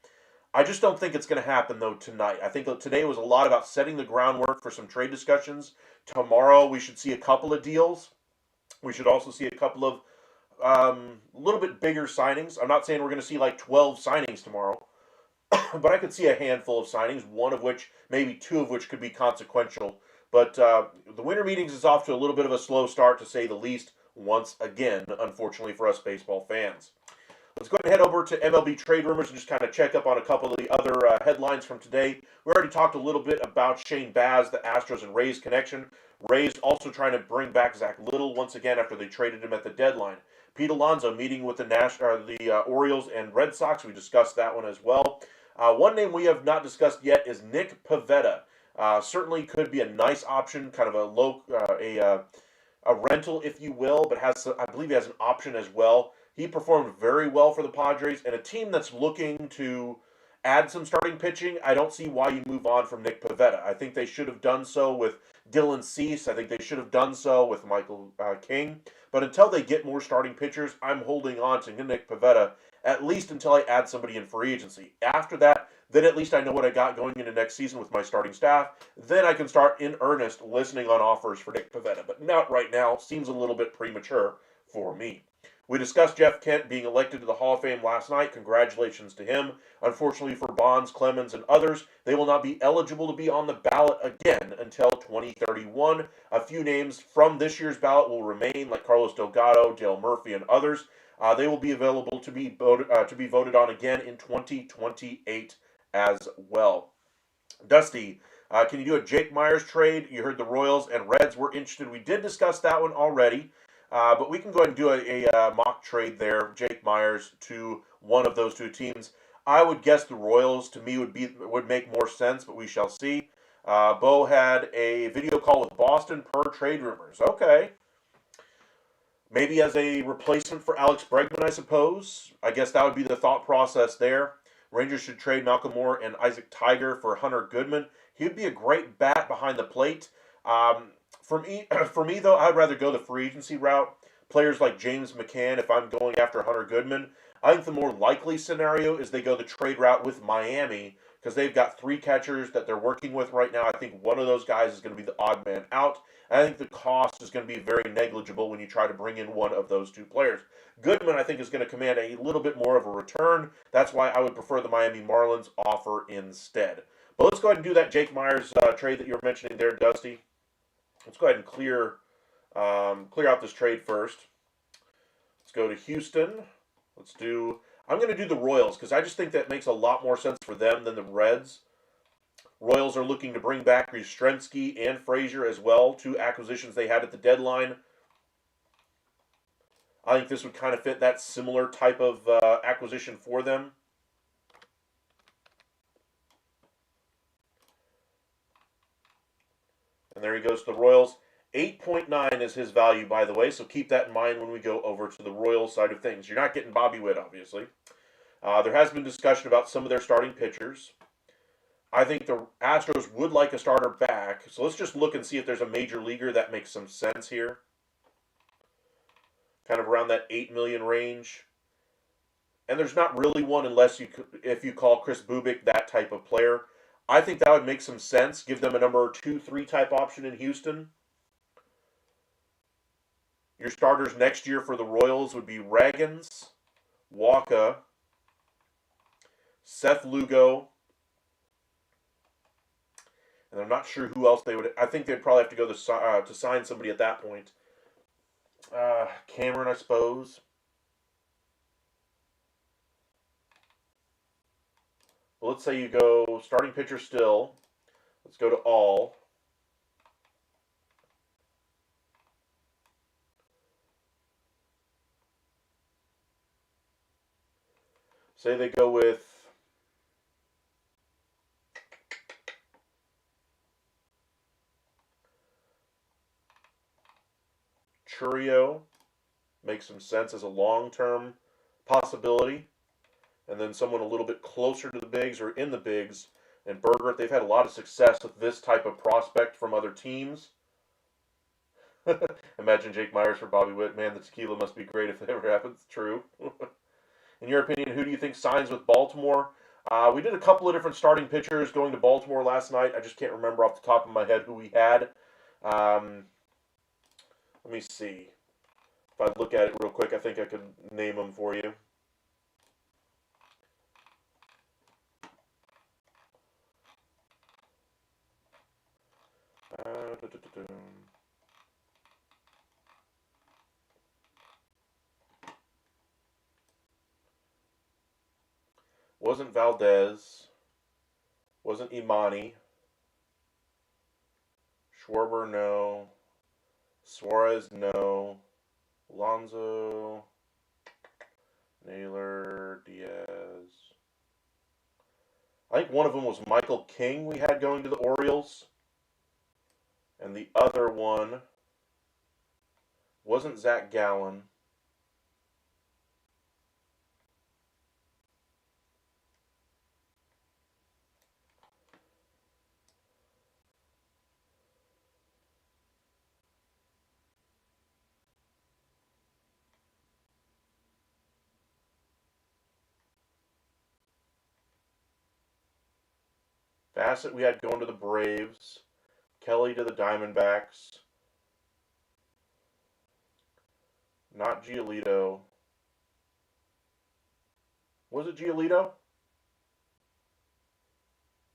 [SPEAKER 1] I just don't think it's going to happen, though, tonight. I think that today was a lot about setting the groundwork for some trade discussions. Tomorrow, we should see a couple of deals. We should also see a couple of a little bit bigger signings. I'm not saying we're going to see like 12 signings tomorrow, but I could see a handful of signings, one of which, maybe two of which could be consequential. But the winter meetings is off to a little bit of a slow start, to say the least, once again, unfortunately for us baseball fans. Let's go ahead and head over to MLB trade rumors and just kind of check up on a couple of the other headlines from today. We already talked a little bit about Shane Baz, the Astros and Rays connection. Rays also trying to bring back Zach Little once again after they traded him at the deadline. Pete Alonso meeting with the Orioles and Red Sox. We discussed that one as well. One name we have not discussed yet is Nick Pivetta. Certainly could be a nice option, kind of a rental, if you will, but I believe he has an option as well. He performed very well for the Padres, and a team that's looking to add some starting pitching, I don't see why you move on from Nick Pivetta. I think they should have done so with Dylan Cease. I think they should have done so with Michael King. But until they get more starting pitchers, I'm holding on to Nick Pivetta, at least until I add somebody in free agency. After that, then at least I know what I got going into next season with my starting staff. Then I can start in earnest listening on offers for Nick Pivetta. But not right now. Seems a little bit premature for me. We discussed Jeff Kent being elected to the Hall of Fame last night. Congratulations to him. Unfortunately for Bonds, Clemens, and others, they will not be eligible to be on the ballot again until 2031. A few names from this year's ballot will remain, like Carlos Delgado, Dale Murphy, and others. They will be available to be voted on again in 2028 as well. Dusty, can you do a Jake Myers trade? You heard the Royals and Reds were interested. We did discuss that one already. But we can go ahead and do a mock trade there, Jake Myers to one of those two teams. I would guess the Royals to me would make more sense, but we shall see. Bo had a video call with Boston per trade rumors. Okay. Maybe as a replacement for Alex Bregman, I suppose. I guess that would be the thought process there. Rangers should trade Malcolm Moore and Isaac Tiger for Hunter Goodman. He would be a great bat behind the plate. For me though, I'd rather go the free agency route. Players like James McCann, if I'm going after Hunter Goodman, I think the more likely scenario is they go the trade route with Miami because they've got three catchers that they're working with right now. I think one of those guys is going to be the odd man out. I think the cost is going to be very negligible when you try to bring in one of those two players. Goodman, I think, is going to command a little bit more of a return. That's why I would prefer the Miami Marlins offer instead. But let's go ahead and do that Jake Myers trade that you were mentioning there, Dusty. Let's go ahead and clear out this trade first. Let's go to Houston. I'm going to do the Royals because I just think that makes a lot more sense for them than the Reds. Royals are looking to bring back Yastrzemski and Frazier as well, two acquisitions they had at the deadline. I think this would kind of fit that similar type of acquisition for them. And there he goes to the Royals. 8.9 is his value, by the way, so keep that in mind when we go over to the Royals side of things. You're not getting Bobby Witt, obviously. There has been discussion about some of their starting pitchers. I think the Astros would like a starter back, so let's just look and see if there's a major leaguer that makes some sense here. Kind of around that $8 million range. And there's not really one unless if you call Chris Bubik that type of player. I think that would make some sense. Give them a number 2-3 type option in Houston. Your starters next year for the Royals would be Ragans, Waka, Seth Lugo, and I'm not sure who else they would. I think they'd probably have to go to sign somebody at that point. Cameron, I suppose. Well, let's say you go starting pitcher still. Let's go to all. Say they go with Churio. Makes some sense as a long-term possibility. And then someone a little bit closer to the bigs or in the bigs. And Berger, they've had a lot of success with this type of prospect from other teams. Imagine Jake Myers for Bobby Witt. Man, the tequila must be great if it ever happens. True. In your opinion, who do you think signs with Baltimore? We did a couple of different starting pitchers going to Baltimore last night. I just can't remember off the top of my head who we had. Let me see. If I look at it real quick, I think I could name them for you. Wasn't Valdez. Wasn't Imani. Schwarber, no. Suarez, no. Alonso. Naylor, Diaz. I think one of them was Michael King we had going to the Orioles. And the other one wasn't Zach Gallen. Bassett we had going to the Braves. Kelly to the Diamondbacks. Not Giolito. Was it Giolito?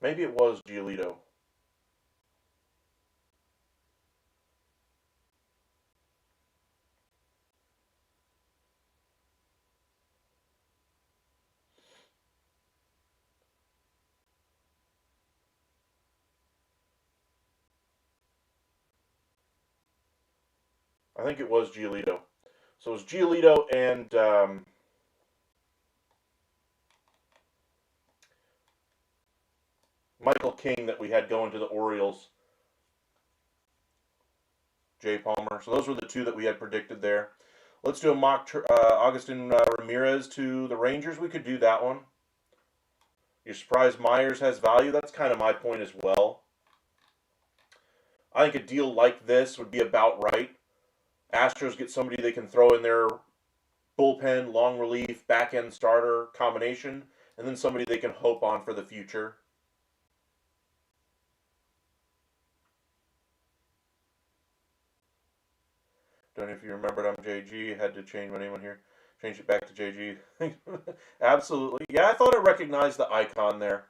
[SPEAKER 1] Maybe it was Giolito. I think it was Giolito. So it was Giolito and Michael King that we had going to the Orioles. Jay Palmer. So those were the two that we had predicted there. Let's do a mock Augustin Ramirez to the Rangers. We could do that one. You're surprised Myers has value? That's kind of my point as well. I think a deal like this would be about right. Astros get somebody they can throw in their bullpen, long relief, back-end starter combination, and then somebody they can hope on for the future. Don't know if you remembered I'm JG. Had to change my name on here. Change it back to JG. Absolutely. Yeah, I thought I recognized the icon there.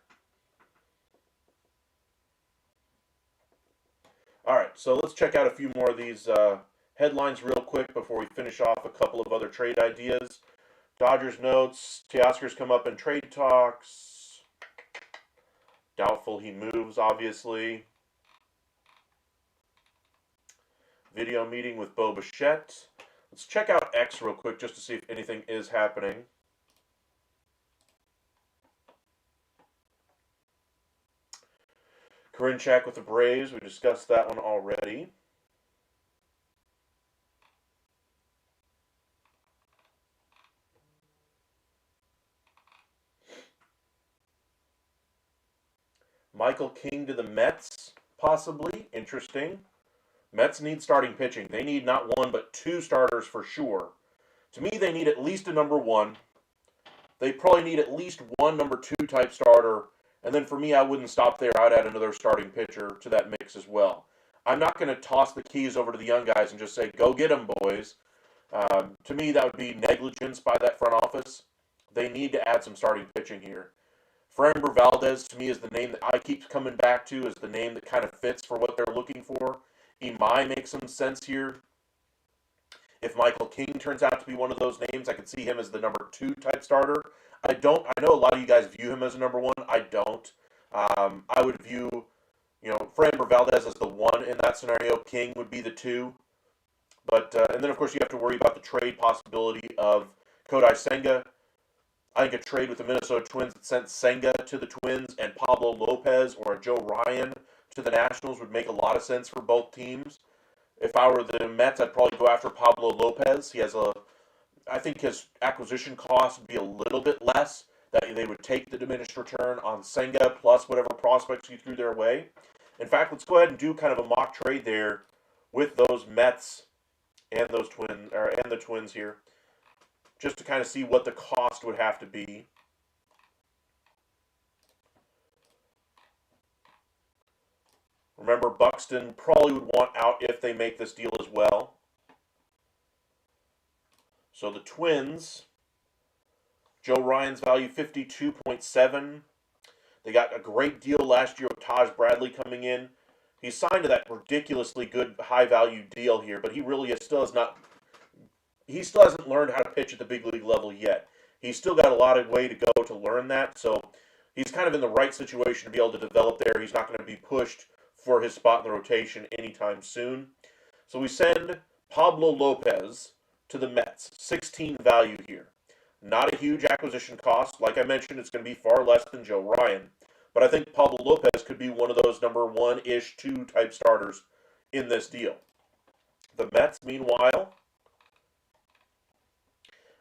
[SPEAKER 1] All right, so let's check out a few more of these headlines real quick before we finish off a couple of other trade ideas. Dodgers notes, Teoscar's come up in trade talks. Doubtful he moves, obviously. Video meeting with Bo Bichette. Let's check out X real quick just to see if anything is happening. Karinchak with the Braves. We discussed that one already. Michael King to the Mets, possibly. Interesting. Mets need starting pitching. They need not one, but two starters for sure. To me, they need at least a number one. They probably need at least one number two type starter. And then for me, I wouldn't stop there. I'd add another starting pitcher to that mix as well. I'm not going to toss the keys over to the young guys and just say, go get them, boys. To me, that would be negligence by that front office. They need to add some starting pitching here. Framber Valdez, to me, is the name that I keep coming back to, is the name that kind of fits for what they're looking for. Imai makes some sense here. If Michael King turns out to be one of those names, I could see him as the number two type starter. I know a lot of you guys view him as a number one. I don't. I would view, Framber Valdez as the one in that scenario. King would be the two. But and then, of course, you have to worry about the trade possibility of Kodai Senga. I think a trade with the Minnesota Twins that sent Senga to the Twins and Pablo Lopez or a Joe Ryan to the Nationals would make a lot of sense for both teams. If I were the Mets, I'd probably go after Pablo Lopez. I think his acquisition cost would be a little bit less. That they would take the diminished return on Senga plus whatever prospects you threw their way. In fact, let's go ahead and do kind of a mock trade there with those Mets and the Twins here, just to kind of see what the cost would have to be. Remember, Buxton probably would want out if they make this deal as well. So the Twins, Joe Ryan's value 52.7. They got a great deal last year with Taj Bradley coming in. He signed to that ridiculously good high value deal here, but he really still hasn't learned how to pitch at the big league level yet. He's still got a lot of way to go to learn that, so he's kind of in the right situation to be able to develop there. He's not going to be pushed for his spot in the rotation anytime soon. So we send Pablo Lopez to the Mets. 16 value here. Not a huge acquisition cost. Like I mentioned, it's going to be far less than Joe Ryan. But I think Pablo Lopez could be one of those number one-ish, two type starters in this deal. The Mets, meanwhile,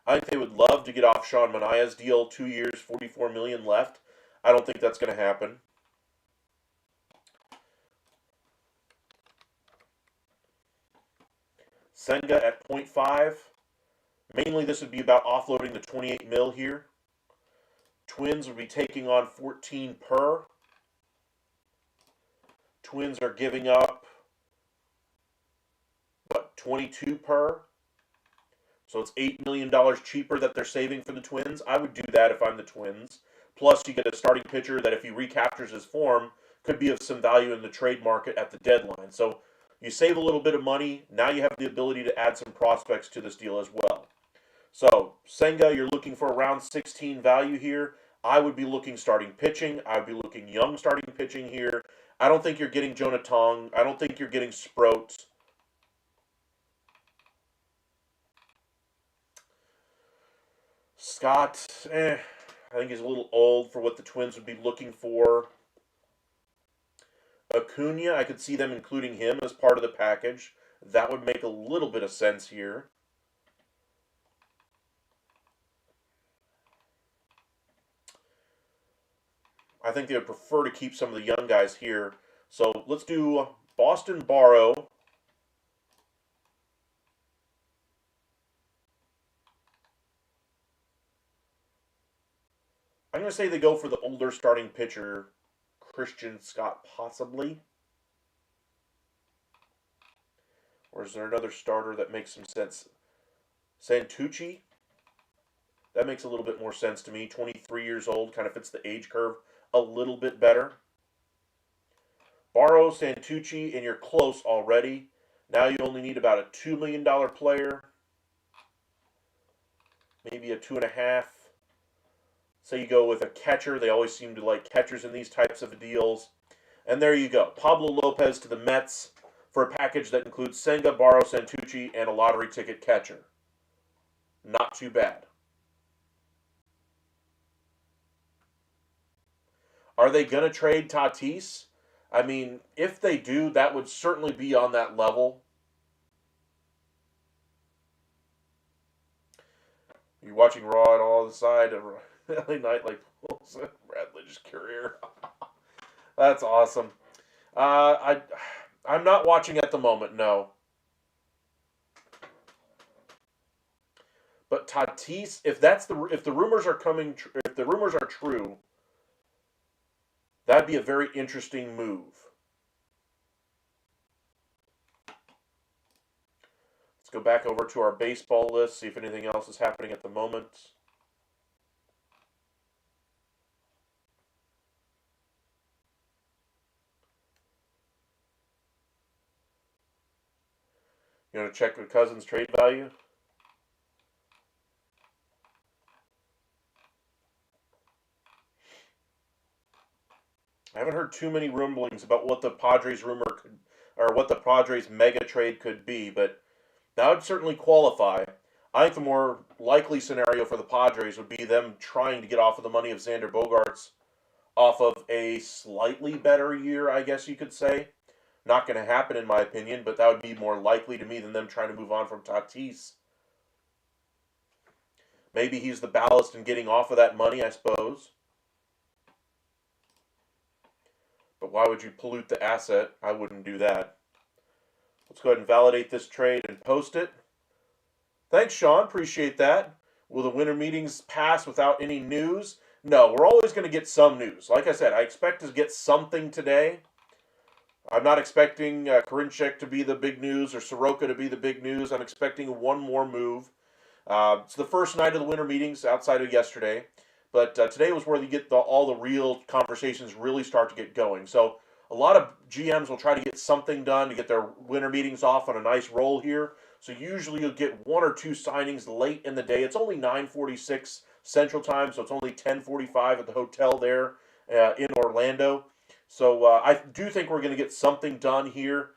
[SPEAKER 1] I think they would love to get off Sean Manaea's deal. 2 years, $44 million left. I don't think that's going to happen. Senga at 0.5. Mainly this would be about offloading the 28 mil here. Twins would be taking on 14 per. Twins are giving up, 22 per? So it's $8 million cheaper that they're saving for the Twins. I would do that if I'm the Twins. Plus, you get a starting pitcher that if he recaptures his form, could be of some value in the trade market at the deadline. So you save a little bit of money. Now you have the ability to add some prospects to this deal as well. So Senga, you're looking for around 16 value here. I would be looking starting pitching. I would be looking young starting pitching here. I don't think you're getting Jonah Tong. I don't think you're getting Sproat. Scott, I think he's a little old for what the Twins would be looking for. Acuna, I could see them including him as part of the package. That would make a little bit of sense here. I think they would prefer to keep some of the young guys here. So let's do Boston Barrow. I'm going to say they go for the older starting pitcher, Christian Scott, possibly. Or is there another starter that makes some sense? Santucci? That makes a little bit more sense to me. 23 years old, kind of fits the age curve a little bit better. Barrow, Santucci, and you're close already. Now you only need about a $2 million player. Maybe a 2.5. Say you go with a catcher. They always seem to like catchers in these types of deals. And there you go. Pablo Lopez to the Mets for a package that includes Senga, Barro, Santucci, and a lottery ticket catcher. Not too bad. Are they going to trade Tatis? I mean, if they do, that would certainly be on that level. You're watching Raw and all on the side of LA Knight like Bradley's career. That's awesome. I'm not watching at the moment, no. But Tatis, if the rumors are if the rumors are true, that'd be a very interesting move. Let's go back over to our baseball list, see if anything else is happening at the moment. You want to check the Cousins trade value? I haven't heard too many rumblings about what the Padres rumor could, or what the Padres mega trade could be, but that would certainly qualify. I think the more likely scenario for the Padres would be them trying to get off of the money of Xander Bogaerts off of a slightly better year, I guess you could say. Not going to happen in my opinion, but that would be more likely to me than them trying to move on from Tatis. Maybe he's the ballast in getting off of that money, I suppose. But why would you pollute the asset? I wouldn't do that. Let's go ahead and validate this trade and post it. Thanks, Sean. Appreciate that. Will the winter meetings pass without any news? No, we're always going to get some news. Like I said, I expect to get something today. I'm not expecting Karinchak to be the big news or Soroka to be the big news. I'm expecting one more move. It's the first night of the winter meetings outside of yesterday. But today was where you get all the real conversations really start to get going. So a lot of GMs will try to get something done to get their winter meetings off on a nice roll here. So usually you'll get one or two signings late in the day. It's only 9:46 Central Time, so it's only 10:45 at the hotel there in Orlando. So I do think we're going to get something done here.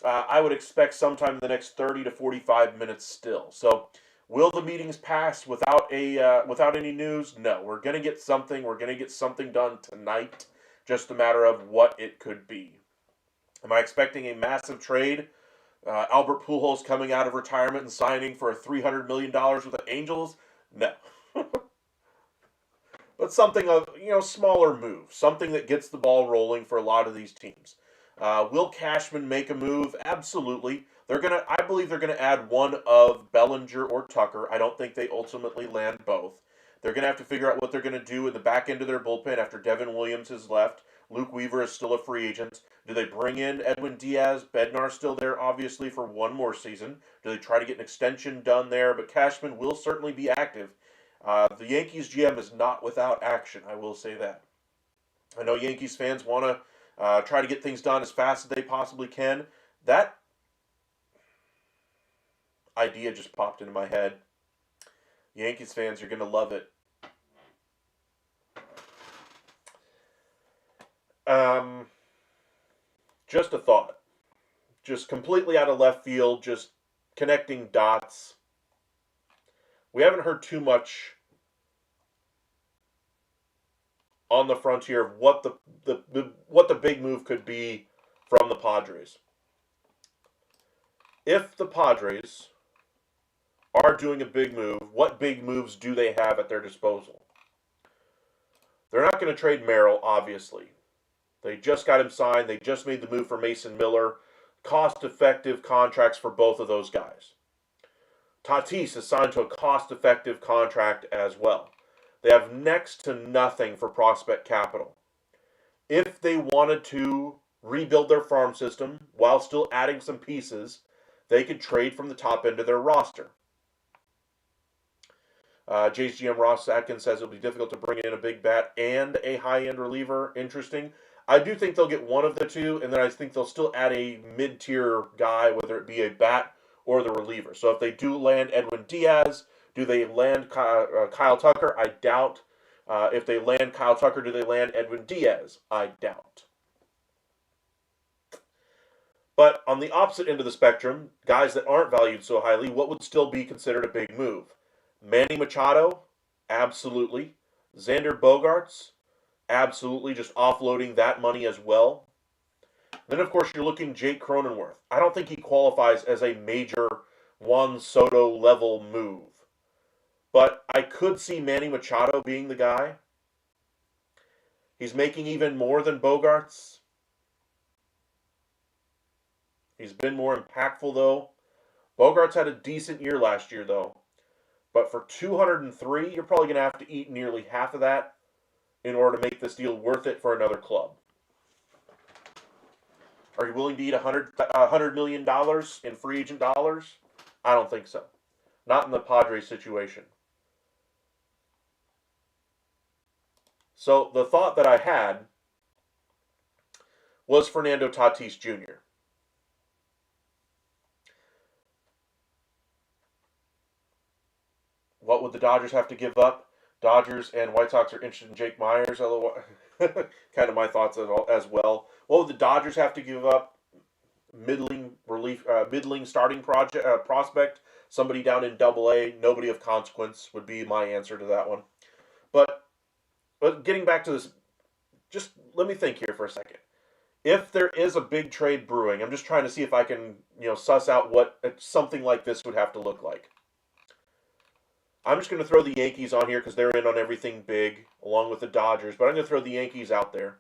[SPEAKER 1] I would expect sometime in the next 30 to 45 minutes still. So will the meetings pass without any news? No, we're going to get something. We're going to get something done tonight. Just a matter of what it could be. Am I expecting a massive trade? Albert Pujols coming out of retirement and signing for $300 million with the Angels? No. But something of, smaller move. Something that gets the ball rolling for a lot of these teams. Will Cashman make a move? Absolutely. I believe they're gonna add one of Bellinger or Tucker. I don't think they ultimately land both. They're gonna have to figure out what they're gonna do in the back end of their bullpen after Devin Williams has left. Luke Weaver is still a free agent. Do they bring in Edwin Diaz? Bednar's still there, obviously, for one more season. Do they try to get an extension done there? But Cashman will certainly be active. The Yankees GM is not without action, I will say that. I know Yankees fans want to try to get things done as fast as they possibly can. That idea just popped into my head. Yankees fans, you're going to love it. Just a thought. Just completely out of left field, just connecting dots. We haven't heard too much on the frontier of what the big move could be from the Padres. If the Padres are doing a big move, what big moves do they have at their disposal? They're not going to trade Merrill, obviously. They just got him signed. They just made the move for Mason Miller. Cost-effective contracts for both of those guys. Tatis is signed to a cost-effective contract as well. They have next to nothing for prospect capital. If they wanted to rebuild their farm system while still adding some pieces, they could trade from the top end of their roster. Jays GM Ross Atkins says it'll be difficult to bring in a big bat and a high-end reliever. Interesting. I do think they'll get one of the two, and then I think they'll still add a mid-tier guy, whether it be a bat or the reliever. So if they do land Edwin Diaz, do they land Kyle Tucker? I doubt. If they land Kyle Tucker, do they land Edwin Diaz? I doubt. But on the opposite end of the spectrum, guys that aren't valued so highly, what would still be considered a big move? Manny Machado? Absolutely. Xander Bogaerts? Absolutely. Just offloading that money as well. Then, of course, you're looking Jake Cronenworth. I don't think he qualifies as a major Juan Soto level move. But I could see Manny Machado being the guy. He's making even more than Bogaerts. He's been more impactful, though. Bogaerts had a decent year last year, though. But for 203, you're probably going to have to eat nearly half of that in order to make this deal worth it for another club. Are you willing to eat $100 million in free agent dollars? I don't think so. Not in the Padres situation. So the thought that I had was Fernando Tatis Jr. What would the Dodgers have to give up? Dodgers and White Sox are interested in Jake Myers. Kind of my thoughts as well. What would the Dodgers have to give up? Middling starting prospect. Somebody down in Double-A. Nobody of consequence would be my answer to that one. But getting back to this, just let me think here for a second. If there is a big trade brewing, I'm just trying to see if I can suss out what something like this would have to look like. I'm just going to throw the Yankees on here because they're in on everything big, along with the Dodgers. But I'm going to throw the Yankees out there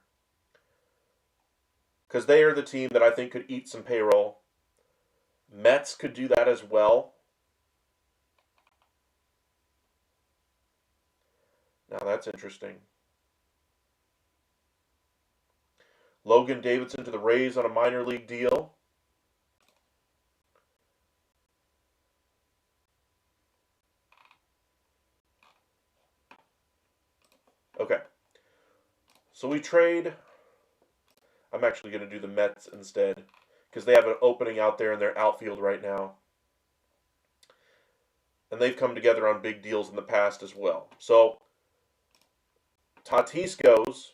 [SPEAKER 1] because they are the team that I think could eat some payroll. Mets could do that as well. Now that's interesting. Logan Davidson to the Rays on a minor league deal. Okay. So we trade. I'm actually going to do the Mets instead because they have an opening out there in their outfield right now. And they've come together on big deals in the past as well. So Tatis goes.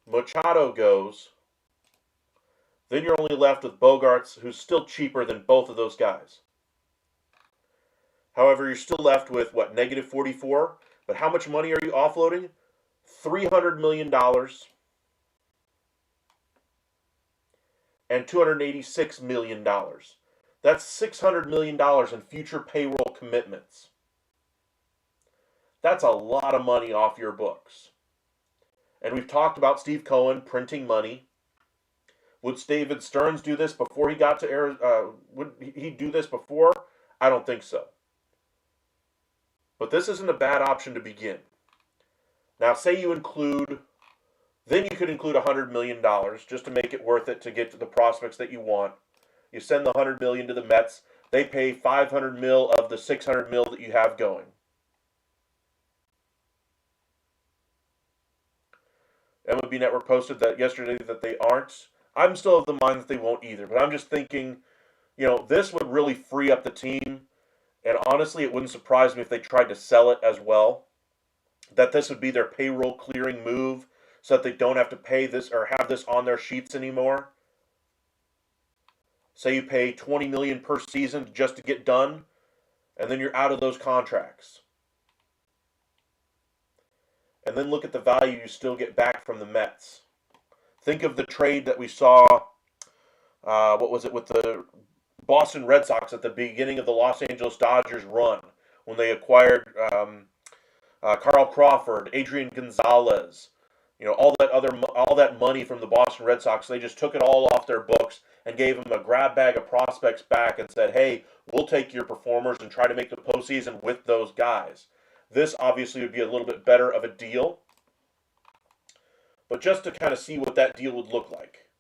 [SPEAKER 1] Machado goes. Then you're only left with Bogaerts, who's still cheaper than both of those guys. However, you're still left with, negative 44? But how much money are you offloading? $300 million and $286 million. That's $600 million in future payroll commitments. That's a lot of money off your books. And we've talked about Steve Cohen printing money. Would David Stearns do this before he got to Arizona? Would he do this before? I don't think so. But this isn't a bad option to begin. Now, say you include, then you could include $100 million just to make it worth it to get to the prospects that you want. You send the $100 million to the Mets. They pay $500 mil of the $600 mil that you have going. MLB Network posted that yesterday that they aren't. I'm still of the mind that they won't either. But I'm just thinking, this would really free up the team. And honestly, it wouldn't surprise me if they tried to sell it as well. That this would be their payroll clearing move so that they don't have to pay this or have this on their sheets anymore. Say you pay $20 million per season just to get done, and then you're out of those contracts. And then look at the value you still get back from the Mets. Think of the trade that we saw, with the Boston Red Sox at the beginning of the Los Angeles Dodgers run when they acquired Carl Crawford, Adrian Gonzalez, all that money from the Boston Red Sox. They just took it all off their books and gave them a grab bag of prospects back and said, hey, we'll take your performers and try to make the postseason with those guys. This obviously would be a little bit better of a deal. But just to kind of see what that deal would look like.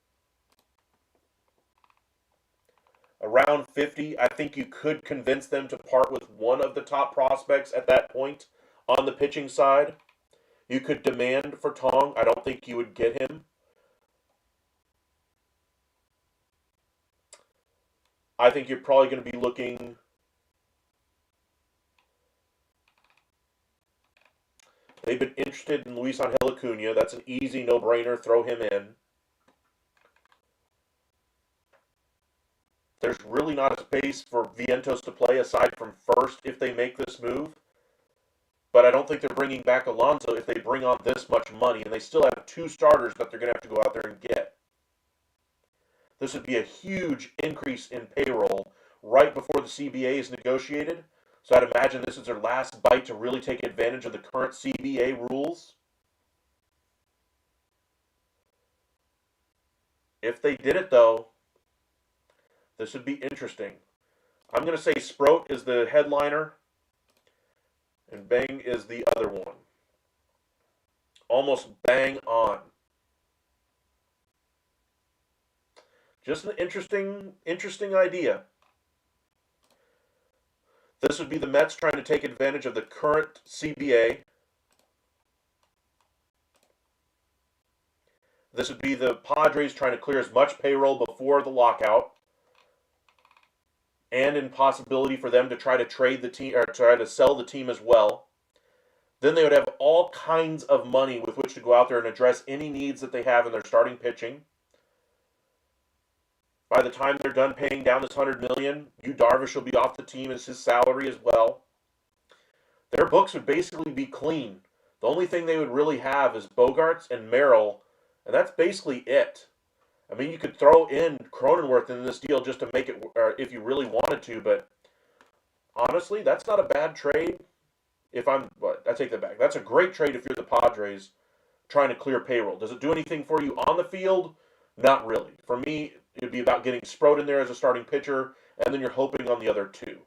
[SPEAKER 1] Around 50, I think you could convince them to part with one of the top prospects at that point on the pitching side. You could demand for Tong. I don't think you would get him. I think you're probably going to be looking They've been interested in Luis Angel Acuna. That's an easy no-brainer. Throw him in. There's really not a space for Vientos to play aside from first if they make this move. But I don't think they're bringing back Alonso if they bring on this much money, and they still have 2 starters that they're going to have to go out there and get. This would be a huge increase in payroll right before the CBA is negotiated. So I'd imagine this is their last bite to really take advantage of the current CBA rules. If they did it, though, this would be interesting. I'm going to say Sproat is the headliner, and Bang is the other one. Almost bang on. Just an interesting idea. This would be the Mets trying to take advantage of the current CBA. This would be the Padres trying to clear as much payroll before the lockout, and in possibility for them to try to trade the team or try to sell the team as well. Then they would have all kinds of money with which to go out there and address any needs that they have in their starting pitching. By the time they're done paying down this $100 million, Yu Darvish will be off the team as his salary as well. Their books would basically be clean. The only thing they would really have is Bogarts and Merrill, and that's basically it. I mean, you could throw in Cronenworth in this deal just to make it, or if you really wanted to, but honestly, that's not a bad trade. I take that back. That's a great trade if you're the Padres trying to clear payroll. Does it do anything for you on the field? Not really. For me, it'd be about getting Sproat in there as a starting pitcher, and then you're hoping on the other 2.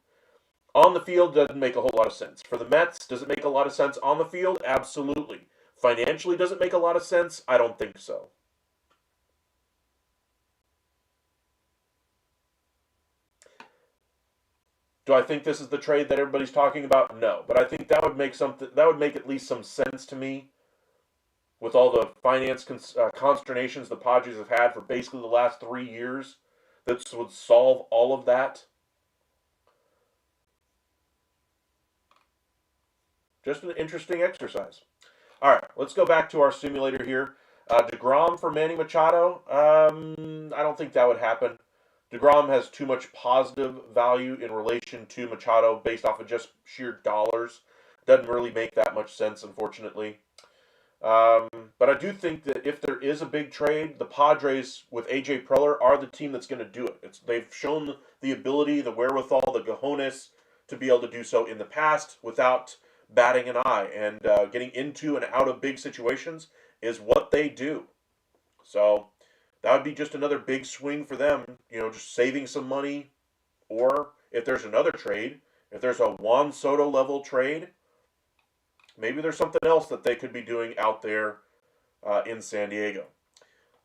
[SPEAKER 1] On the field doesn't make a whole lot of sense. For the Mets, does it make a lot of sense on the field? Absolutely. Financially, does it make a lot of sense? I don't think so. Do I think this is the trade that everybody's talking about? No, but I think that would make at least some sense to me. With all the finance consternations the Padres have had for basically the last 3 years, this would solve all of that. Just an interesting exercise. All right, let's go back to our simulator here. DeGrom for Manny Machado. I don't think that would happen. DeGrom has too much positive value in relation to Machado based off of just sheer dollars. Doesn't really make that much sense, unfortunately. But I do think that if there is a big trade, the Padres with A.J. Preller are the team that's going to do it. They've shown the ability, the wherewithal, the cojones to be able to do so in the past without batting an eye. And getting into and out of big situations is what they do. So that would be just another big swing for them, just saving some money. Or if there's another trade, if there's a Juan Soto level trade, maybe there's something else that they could be doing out there in San Diego.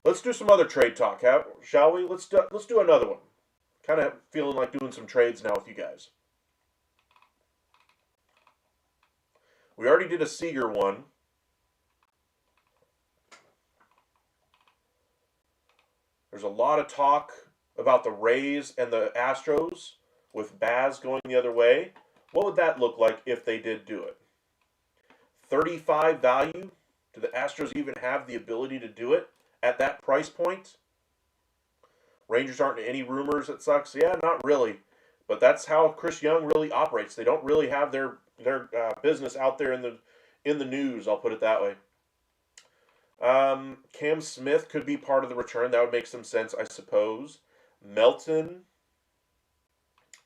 [SPEAKER 1] Let's do some other trade talk, shall we? Let's do another one. Kind of feeling like doing some trades now with you guys. We already did a Seager one. There's a lot of talk about the Rays and the Astros with Baz going the other way. What would that look like if they did do it? 35 value? Do the Astros even have the ability to do it at that price point? Rangers aren't in any rumors, it sucks. Yeah, not really. But that's how Chris Young really operates. They don't really have their business out there in the news, I'll put it that way. Cam Smith could be part of the return. That would make some sense, I suppose. Melton,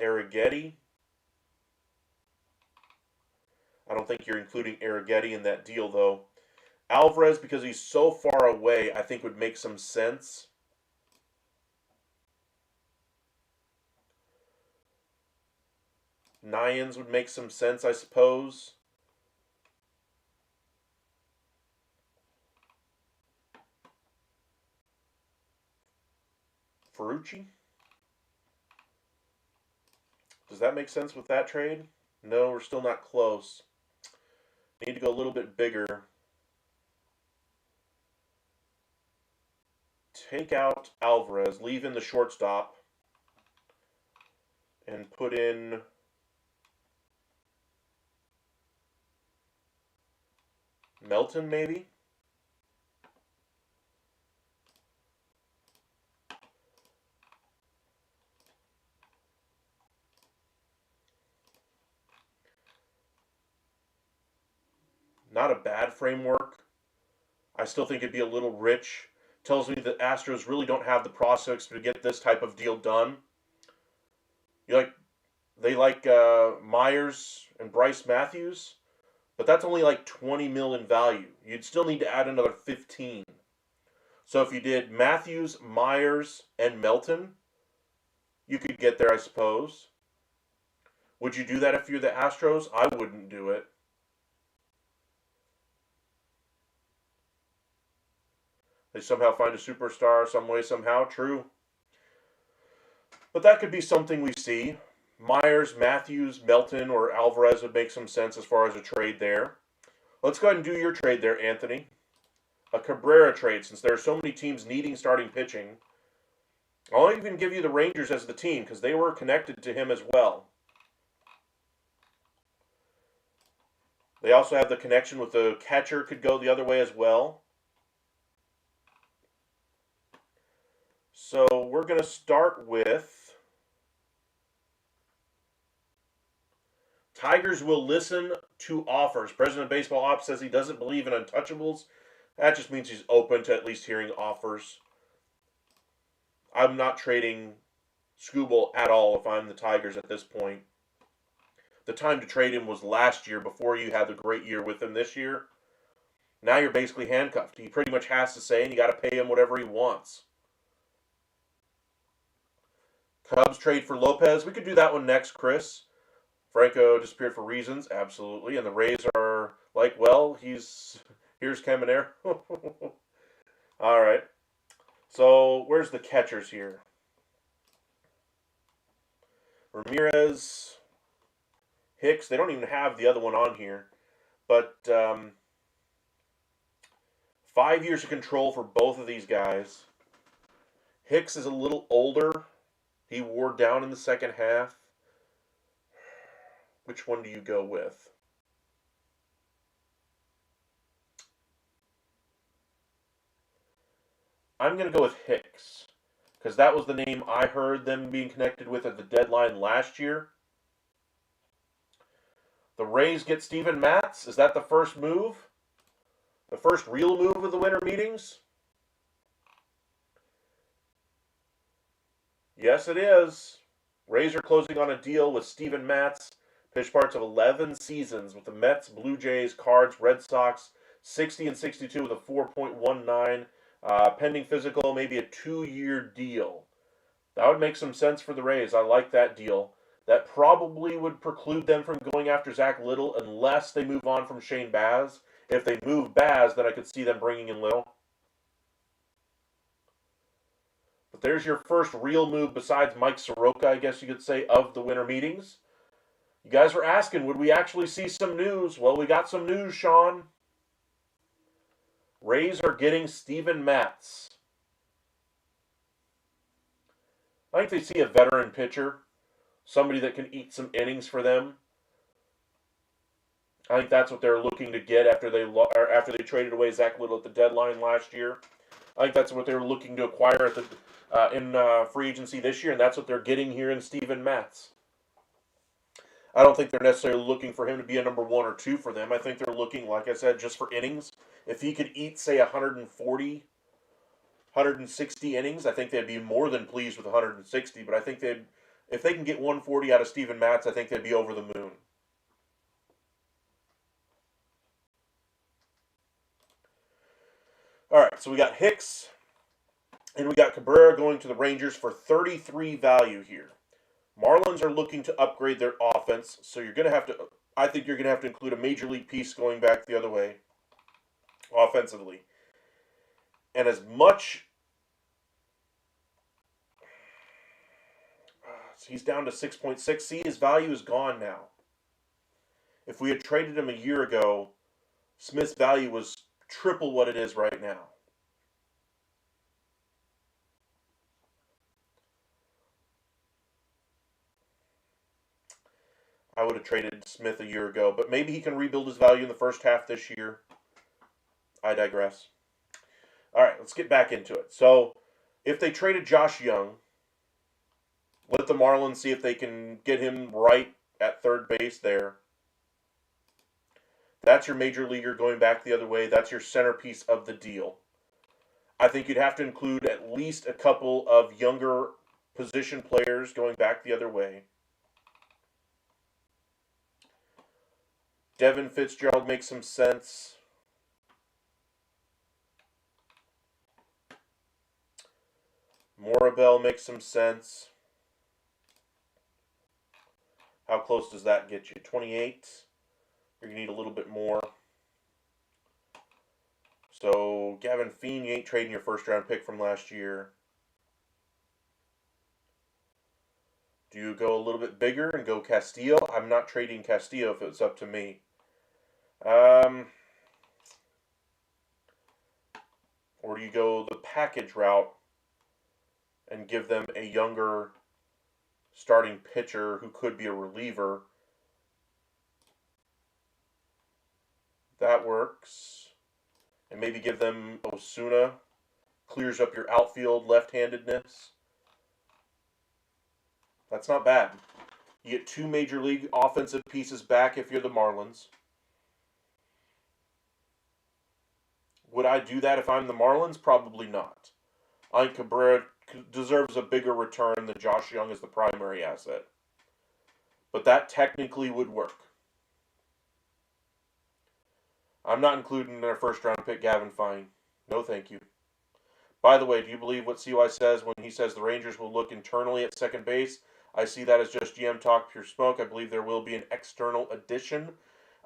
[SPEAKER 1] Arrighetti. I don't think you're including Arrighetti in that deal, though. Alvarez, because he's so far away, I think would make some sense. Nyans would make some sense, I suppose. Ferrucci? Does that make sense with that trade? No, we're still not close. Need to go a little bit bigger. Take out Alvarez, leave in the shortstop, and put in Melton, maybe? Not a bad framework. I still think it'd be a little rich. Tells me that Astros really don't have the prospects to get this type of deal done. You like They like Myers and Bryce Matthews, but that's only like 20 mil in value. You'd still need to add another 15. So if you did Matthews, Myers, and Melton, you could get there, I suppose. Would you do that if you're the Astros? I wouldn't do it. They somehow find a superstar some way, somehow. True. But that could be something we see. Myers, Matthews, Melton, or Alvarez would make some sense as far as a trade there. Let's go ahead and do your trade there, Anthony. A Cabrera trade, since there are so many teams needing starting pitching. I'll even give you the Rangers as the team, because they were connected to him as well. They also have the connection with the catcher, could go the other way as well. So we're going to start with Tigers will listen to offers. President of Baseball Ops says he doesn't believe in untouchables. That just means he's open to at least hearing offers. I'm not trading Skubal at all if I'm the Tigers at this point. The time to trade him was last year before you had the great year with him this year. Now you're basically handcuffed. He pretty much has to say, and you got to pay him whatever he wants. Cubs trade for Lopez. We could do that one next, Chris. Franco disappeared for reasons, absolutely. And the Rays are like, well, here's Caminero. All right. So where's the catchers here? Ramirez, Hicks. They don't even have the other one on here. But 5 years of control for both of these guys. Hicks is a little older. He wore down in the second half. Which one do you go with? I'm going to go with Hicks, because that was the name I heard them being connected with at the deadline last year. The Rays get Steven Matz. Is that the first move? The first real move of the winter meetings? Yes, it is. Rays are closing on a deal with Steven Matz. Pitched parts of 11 seasons with the Mets, Blue Jays, Cards, Red Sox, 60 and 62 with a 4.19. Pending physical, maybe a 2-year deal. That would make some sense for the Rays. I like that deal. That probably would preclude them from going after Zach Little unless they move on from Shane Baz. If they move Baz, then I could see them bringing in Little. But there's your first real move besides Mike Soroka, I guess you could say, of the winter meetings. You guys were asking, would we actually see some news? Well, we got some news, Sean. Rays are getting Steven Matz. I think they see a veteran pitcher, somebody that can eat some innings for them. I think that's what they're looking to get after they traded away Zach Little at the deadline last year. I think that's what they were looking to acquire in free agency this year, and that's what they're getting here in Steven Matz. I don't think they're necessarily looking for him to be a number 1 or 2 for them. I think they're looking, like I said, just for innings. If he could eat, say, 140, 160 innings, I think they'd be more than pleased with 160. But I think if they can get 140 out of Steven Matz, I think they'd be over the moon. All right, so we got Hicks, and we got Cabrera going to the Rangers for 33 value here. Marlins are looking to upgrade their offense, so you're going to have to, I think you're going to have to include a major league piece going back the other way, offensively. And as much, he's down to 6.6. See, his value is gone now. If we had traded him a year ago, Smith's value was triple what it is right now. I would have traded Smith a year ago, but maybe he can rebuild his value in the first half this year. I digress. All right, let's get back into it. So, if they traded Josh Young, let the Marlins see if they can get him right at third base there. That's your major leaguer going back the other way. That's your centerpiece of the deal. I think you'd have to include at least a couple of younger position players going back the other way. Devin Fitzgerald makes some sense. Morabel makes some sense. How close does that get you? 28? You're going to need a little bit more. So, Gavin Fiend, you ain't trading your first round pick from last year. Do you go a little bit bigger and go Castillo? I'm not trading Castillo if it's up to me. Or do you go the package route and give them a younger starting pitcher who could be a reliever? That works. And maybe give them Osuna. Clears up your outfield left-handedness. That's not bad. You get two major league offensive pieces back if you're the Marlins. Would I do that if I'm the Marlins? Probably not. I think Cabrera deserves a bigger return than Josh Young as the primary asset. But that technically would work. I'm not including their first round pick, Gavin Fine. No, thank you. By the way, do you believe what CY says when he says the Rangers will look internally at second base? I see that as just GM talk, pure smoke. I believe there will be an external addition.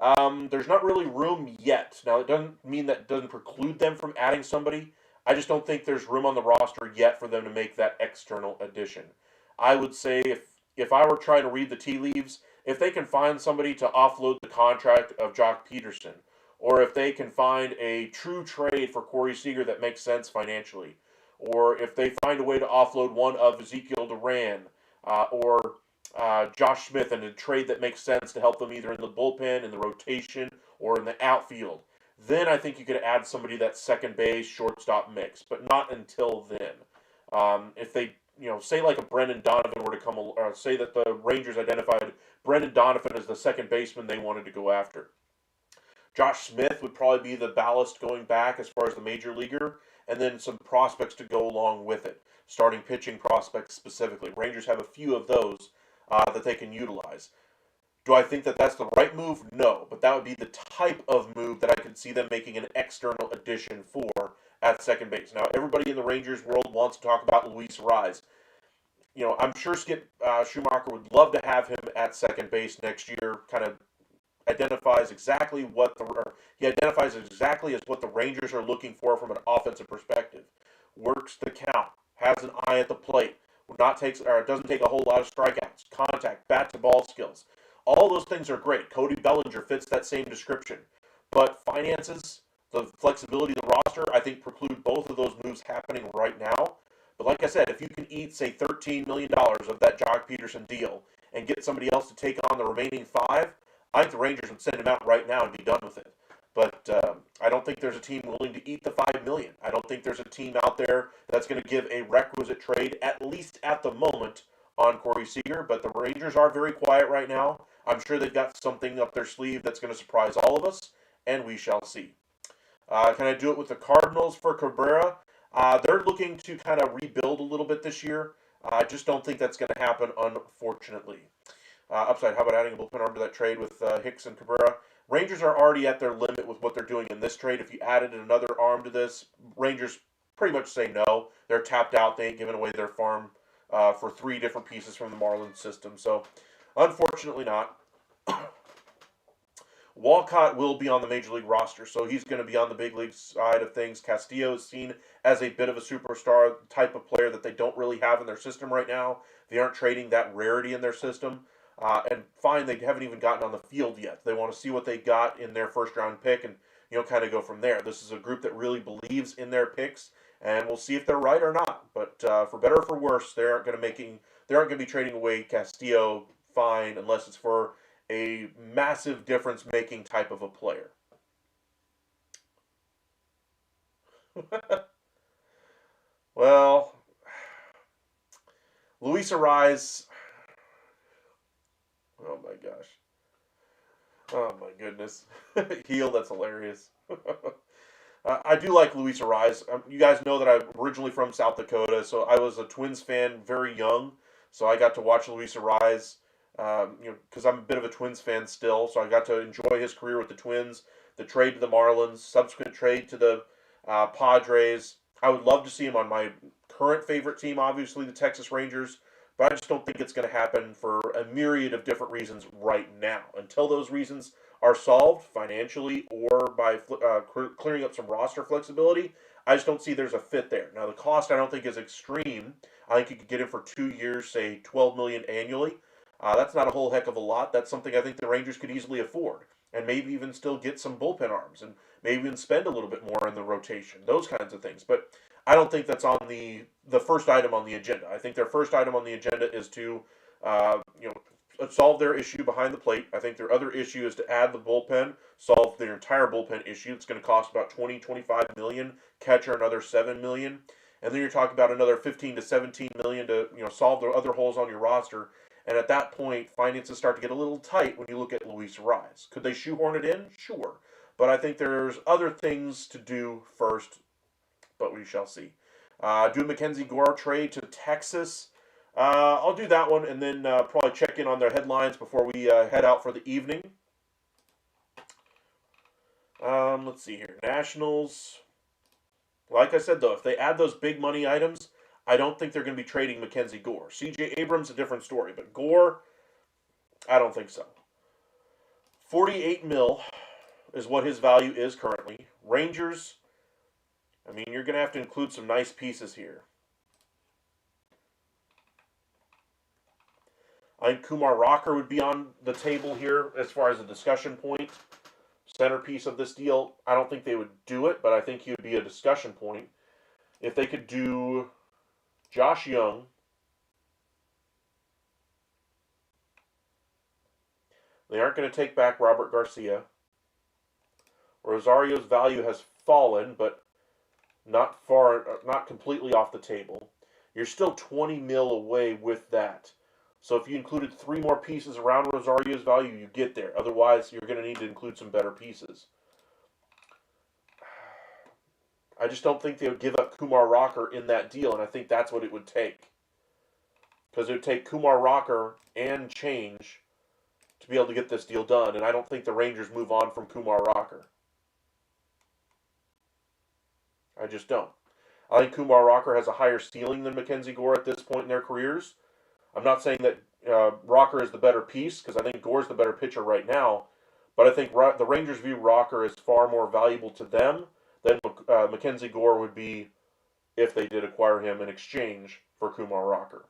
[SPEAKER 1] There's not really room yet. Now, it doesn't mean that doesn't preclude them from adding somebody. I just don't think there's room on the roster yet for them to make that external addition. I would say if I were trying to read the tea leaves, if they can find somebody to offload the contract of Jock Peterson, or if they can find a true trade for Corey Seager that makes sense financially, or if they find a way to offload one of Ezekiel Duran or Josh Smith in a trade that makes sense to help them either in the bullpen, in the rotation, or in the outfield, then I think you could add somebody that's second base, shortstop mix, but not until then. If they, say like a Brendan Donovan were to come, or say that the Rangers identified Brendan Donovan as the second baseman they wanted to go after. Josh Smith would probably be the ballast going back as far as the major leaguer, and then some prospects to go along with it. Starting pitching prospects specifically. Rangers have a few of those that they can utilize. Do I think that that's the right move? No, but that would be the type of move that I could see them making an external addition for at second base. Now, everybody in the Rangers world wants to talk about Luis Rise. I'm sure Skip Schumacher would love to have him at second base next year, kind of identifies exactly as what the Rangers are looking for from an offensive perspective. Works the count, has an eye at the plate, doesn't take a whole lot of strikeouts, contact, bat to ball skills. All those things are great. Cody Bellinger fits that same description. But finances, the flexibility of the roster, I think preclude both of those moves happening right now. But like I said, if you can eat, say, $13 million of that Jock Peterson deal and get somebody else to take on the remaining $5, I think the Rangers would send him out right now and be done with it. But I don't think there's a team willing to eat the $5 million. I don't think there's a team out there that's going to give a requisite trade, at least at the moment, on Corey Seager. But the Rangers are very quiet right now. I'm sure they've got something up their sleeve that's going to surprise all of us, and we shall see. Can I do it with the Cardinals for Cabrera? They're looking to kind of rebuild a little bit this year. I just don't think that's going to happen, unfortunately. Upside, how about adding a bullpen arm to that trade with Hicks and Cabrera? Rangers are already at their limit with what they're doing in this trade. If you added another arm to this, Rangers pretty much say no. They're tapped out. They ain't giving away their farm for 3 different pieces from the Marlins system. So, unfortunately not. Walcott will be on the Major League roster, so he's going to be on the big league side of things. Castillo is seen as a bit of a superstar type of player that they don't really have in their system right now. They aren't trading that rarity in their system. And fine, they haven't even gotten on the field yet. They want to see what they got in their first round pick and kind of go from there. This is a group that really believes in their picks, and we'll see if they're right or not. But for better or for worse, they aren't going to be trading away Castillo fine unless it's for a massive difference-making type of a player. Well, Luis Arise. Oh my gosh. Oh my goodness. Heel, that's hilarious. I do like Luis Arise. You guys know that I'm originally from South Dakota, so I was a Twins fan very young. So I got to watch Luis Arise, because I'm a bit of a Twins fan still. So I got to enjoy his career with the Twins, the trade to the Marlins, subsequent trade to the Padres. I would love to see him on my current favorite team, obviously the Texas Rangers, but I just don't think it's going to happen for a myriad of different reasons right now. Until those reasons are solved financially or by clearing up some roster flexibility, I just don't see there's a fit there. Now the cost I don't think is extreme. I think you could get him for 2 years, say 12 million annually. That's not a whole heck of a lot. That's something I think the Rangers could easily afford, and maybe even still get some bullpen arms, and maybe even spend a little bit more in the rotation. Those kinds of things, but I don't think that's on the first item on the agenda. I think their first item on the agenda is to, uh, you know, solve their issue behind the plate. I think their other issue is to add the bullpen, solve their entire bullpen issue. It's going to cost about 20-25 million. Catcher another 7 million, and then you're talking about another 15 to 17 million to solve the other holes on your roster. And at that point, finances start to get a little tight when you look at Luis Rise. Could they shoehorn it in? Sure, but I think there's other things to do first. But we shall see. Do Mackenzie Gore trade to Texas. I'll do that one and then probably check in on their headlines before we head out for the evening. Let's see here. Nationals. Like I said, though, if they add those big money items, I don't think they're going to be trading Mackenzie Gore. C.J. Abrams, a different story. But Gore, I don't think so. 48 mil is what his value is currently. Rangers, I mean, you're going to have to include some nice pieces here. I think Kumar Rocker would be on the table here as far as a discussion point. Centerpiece of this deal. I don't think they would do it, but I think he would be a discussion point. If they could do Josh Young, they aren't going to take back Robert Garcia. Rosario's value has fallen, but not completely off the table. You're still 20 mil away with that. So if you included 3 more pieces around Rosario's value, you get there. Otherwise, you're going to need to include some better pieces. I just don't think they would give up Kumar Rocker in that deal, and I think that's what it would take. Because it would take Kumar Rocker and change to be able to get this deal done, and I don't think the Rangers move on from Kumar Rocker. I just don't. I think Kumar Rocker has a higher ceiling than Mackenzie Gore at this point in their careers. I'm not saying that Rocker is the better piece, because I think Gore's the better pitcher right now, but I think the Rangers view Rocker as far more valuable to them than Mackenzie Gore would be if they did acquire him in exchange for Kumar Rocker.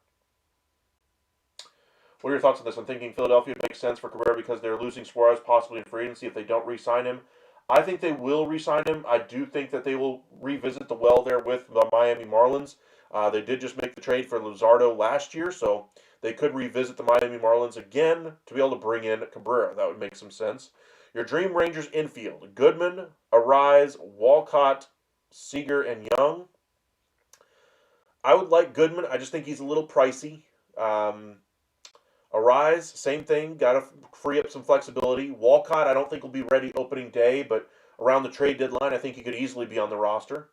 [SPEAKER 1] What are your thoughts on this? I'm thinking Philadelphia makes sense for Cabrera because they're losing Suarez possibly in free agency if they don't re-sign him. I think they will re-sign him. I do think that they will revisit the well there with the Miami Marlins. They did just make the trade for Luzardo last year, so they could revisit the Miami Marlins again to be able to bring in Cabrera. That would make some sense. Your Dream Rangers infield: Goodman, Arise, Walcott, Seager, and Young. I would like Goodman. I just think he's a little pricey. Arise, same thing. Got to free up some flexibility. Walcott, I don't think will be ready opening day, but around the trade deadline, I think he could easily be on the roster.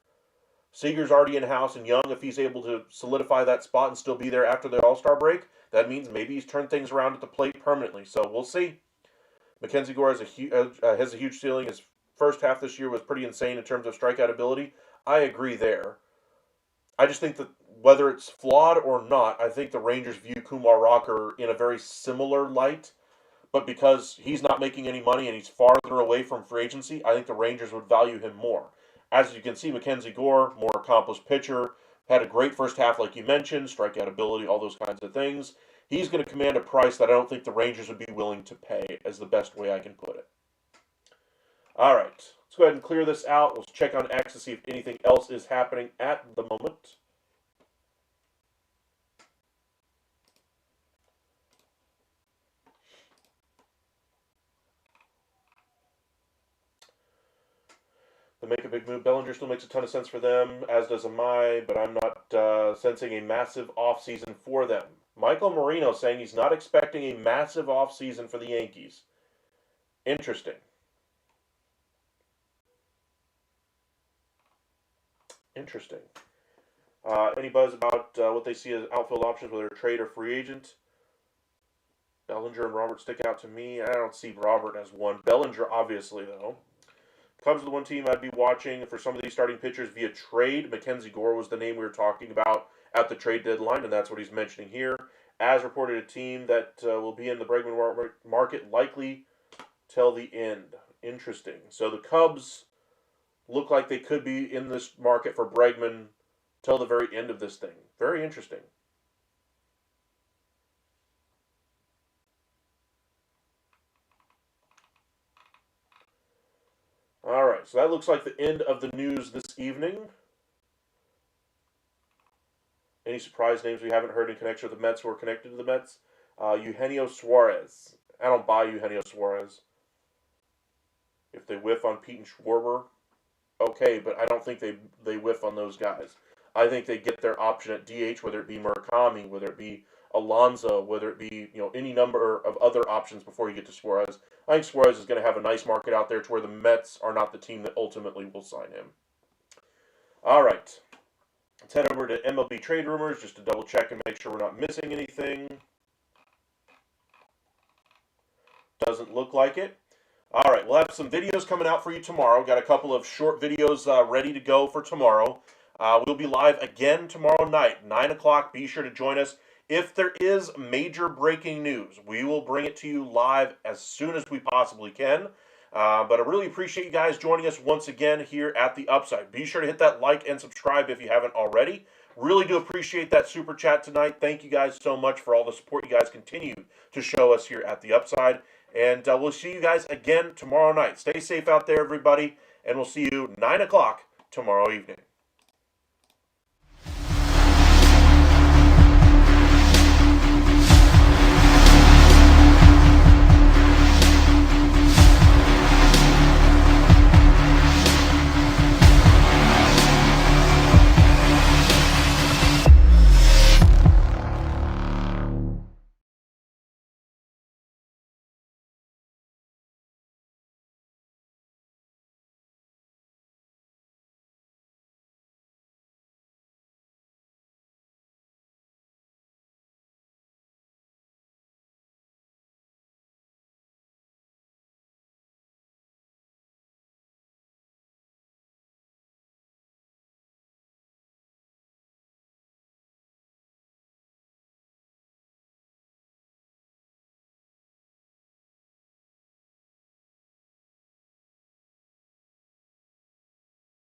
[SPEAKER 1] Seager's already in-house, and Young, if he's able to solidify that spot and still be there after the All-Star break, that means maybe he's turned things around at the plate permanently. So we'll see. Mackenzie Gore has a huge ceiling. His first half this year was pretty insane in terms of strikeout ability. I agree there. I just think that whether it's flawed or not, I think the Rangers view Kumar Rocker in a very similar light. But because he's not making any money and he's farther away from free agency, I think the Rangers would value him more. As you can see, Mackenzie Gore, more accomplished pitcher, had a great first half like you mentioned, strikeout ability, all those kinds of things. He's going to command a price that I don't think the Rangers would be willing to pay, as the best way I can put it. All right, let's go ahead and clear this out. Let's check on X to see if anything else is happening at the moment. They make a big move. Bellinger still makes a ton of sense for them, as does Amai, but I'm not sensing a massive offseason for them. Michael Marino saying he's not expecting a massive offseason for the Yankees. Interesting. Interesting. Any buzz about what they see as outfield options, whether trade or free agent? Bellinger and Robert stick out to me. I don't see Robert as one. Bellinger, obviously, though. Cubs are the one team I'd be watching for some of these starting pitchers via trade. Mackenzie Gore was the name we were talking about at the trade deadline, and that's what he's mentioning here. As reported, a team that will be in the Bregman market likely till the end. Interesting. So the Cubs look like they could be in this market for Bregman till the very end of this thing. Very interesting. All right, so that looks like the end of the news this evening. Any surprise names we haven't heard in connection with the Mets who are connected to the Mets? Eugenio Suarez. I don't buy Eugenio Suarez. If they whiff on Pete and Schwarber, okay, but I don't think they whiff on those guys. I think they get their option at DH, whether it be Murakami, whether it be Alonso, whether it be any number of other options before you get to Suarez. I think Suarez is going to have a nice market out there to where the Mets are not the team that ultimately will sign him. All right. Let's head over to MLB trade rumors just to double check and make sure we're not missing anything. Doesn't look like it. All right, we'll have some videos coming out for you tomorrow. Got a couple of short videos ready to go for tomorrow. We'll be live again tomorrow night, 9 o'clock. Be sure to join us. If there is major breaking news, we will bring it to you live as soon as we possibly can. But I really appreciate you guys joining us once again here at The Upside. Be sure to hit that like and subscribe if you haven't already. Really do appreciate that super chat tonight. Thank you guys so much for all the support you guys continue to show us here at The Upside. And we'll see you guys again tomorrow night. Stay safe out there, everybody. And we'll see you 9 o'clock tomorrow evening.